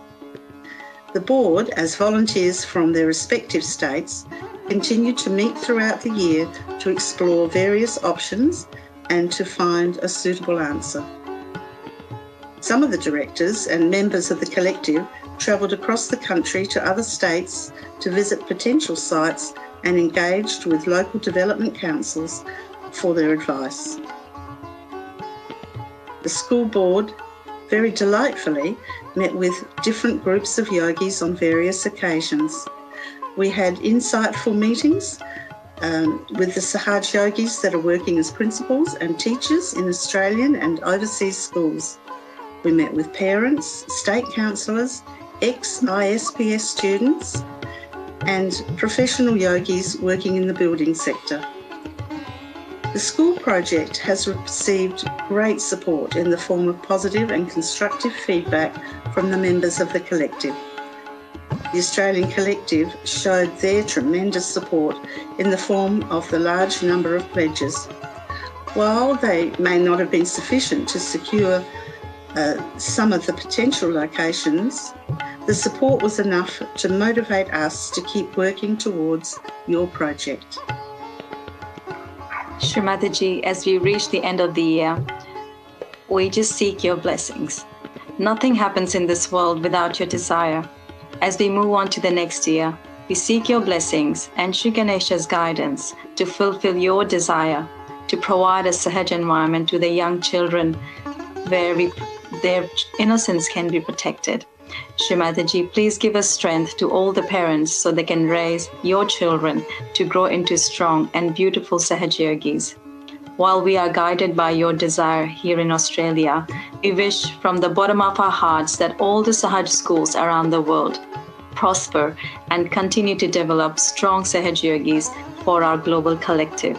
The board, as volunteers from their respective states, continued to meet throughout the year to explore various options and to find a suitable answer. Some of the directors and members of the collective travelled across the country to other states to visit potential sites and engaged with local development councils for their advice. The school board very delightfully met with different groups of yogis on various occasions. We had insightful meetings with the Sahaja Yogis that are working as principals and teachers in Australian and overseas schools. We met with parents, state councillors, ex-ISPS students, and professional yogis working in the building sector. The school project has received great support in the form of positive and constructive feedback from the members of the collective. The Australian collective showed their tremendous support in the form of the large number of pledges. While they may not have been sufficient to secure some of the potential locations, the support was enough to motivate us to keep working towards your project. Shri Mataji, as we reach the end of the year, we just seek your blessings. Nothing happens in this world without your desire. As we move on to the next year, We seek your blessings and Shri Ganesha's guidance to fulfill your desire to provide a Sahaja environment to the young children where their innocence can be protected. Shri Mataji, please give us strength to all the parents so they can raise your children to grow into strong and beautiful Sahaja Yogis. While we are guided by your desire here in Australia, we wish from the bottom of our hearts that all the Sahaja schools around the world prosper and continue to develop strong Sahaja Yogis for our global collective.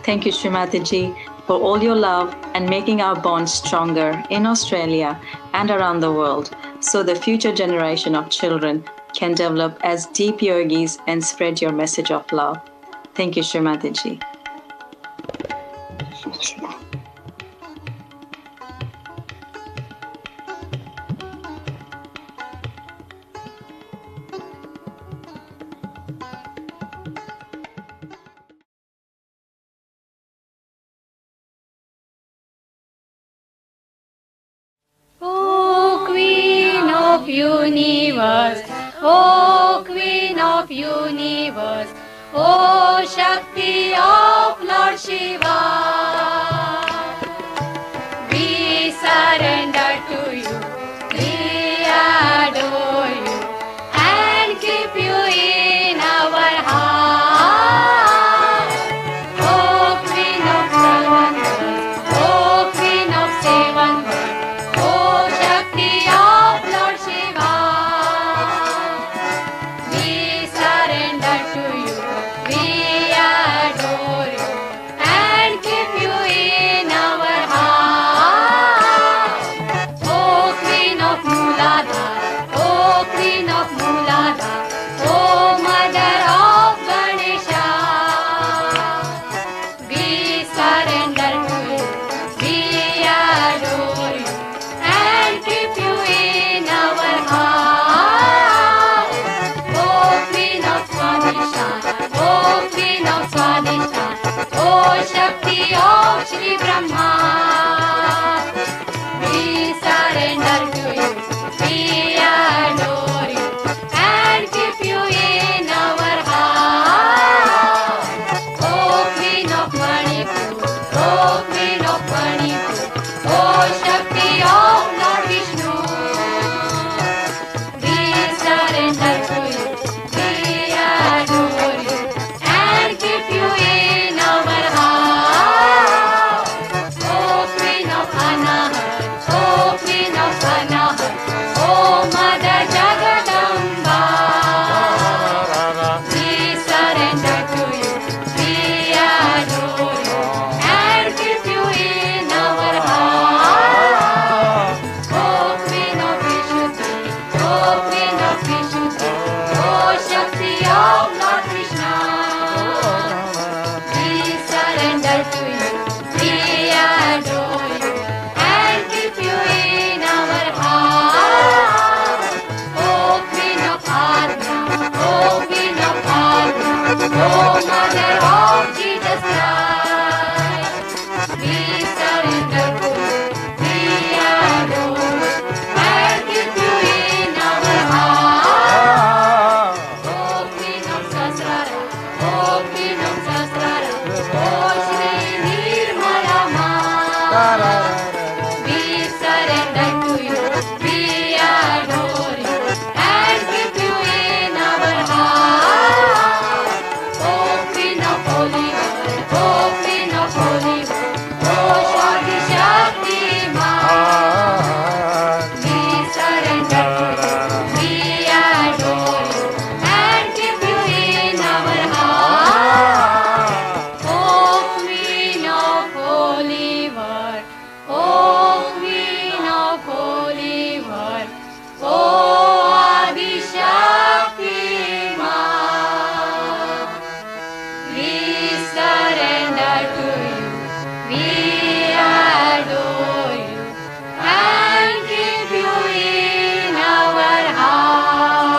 Thank you, Shri Mataji, for all your love and making our bond stronger in Australia and around the world so the future generation of children can develop as deep yogis and spread your message of love. Thank you, Shri Mataji. O Queen of Universe, O Queen of Universe, O Shakti of Lord Shiva, we surrender to you, we adore you, and keep you in our heart. O Queen of Seven Worlds, O Queen of Seven Worlds, O Shakti of Lord Shiva, we surrender to you, we adore you, and keep you in our heart. O Queen of Mooladhara, O Queen of Mooladhara, O Mother of Ganesha, we surrender to you, we adore you, and keep you in our heart. O Queen of Swadhisthana, O Queen of Swadhisthana, O Shakti of Shri Brahma, we surrender to you, we adore you, and keep you in our heart. O Queen of Manipur, O Queen of Manipur, O Shakti of Lord Vishnu, we surrender to you, we adore you, and keep you in our heart. O Queen of Anahat, O Queen of Anahat, O Mother Jagadamba, we surrender to you, we adore you, and keep you in our heart. O Queen of Vishuddhi, O Queen of Vishuddhi,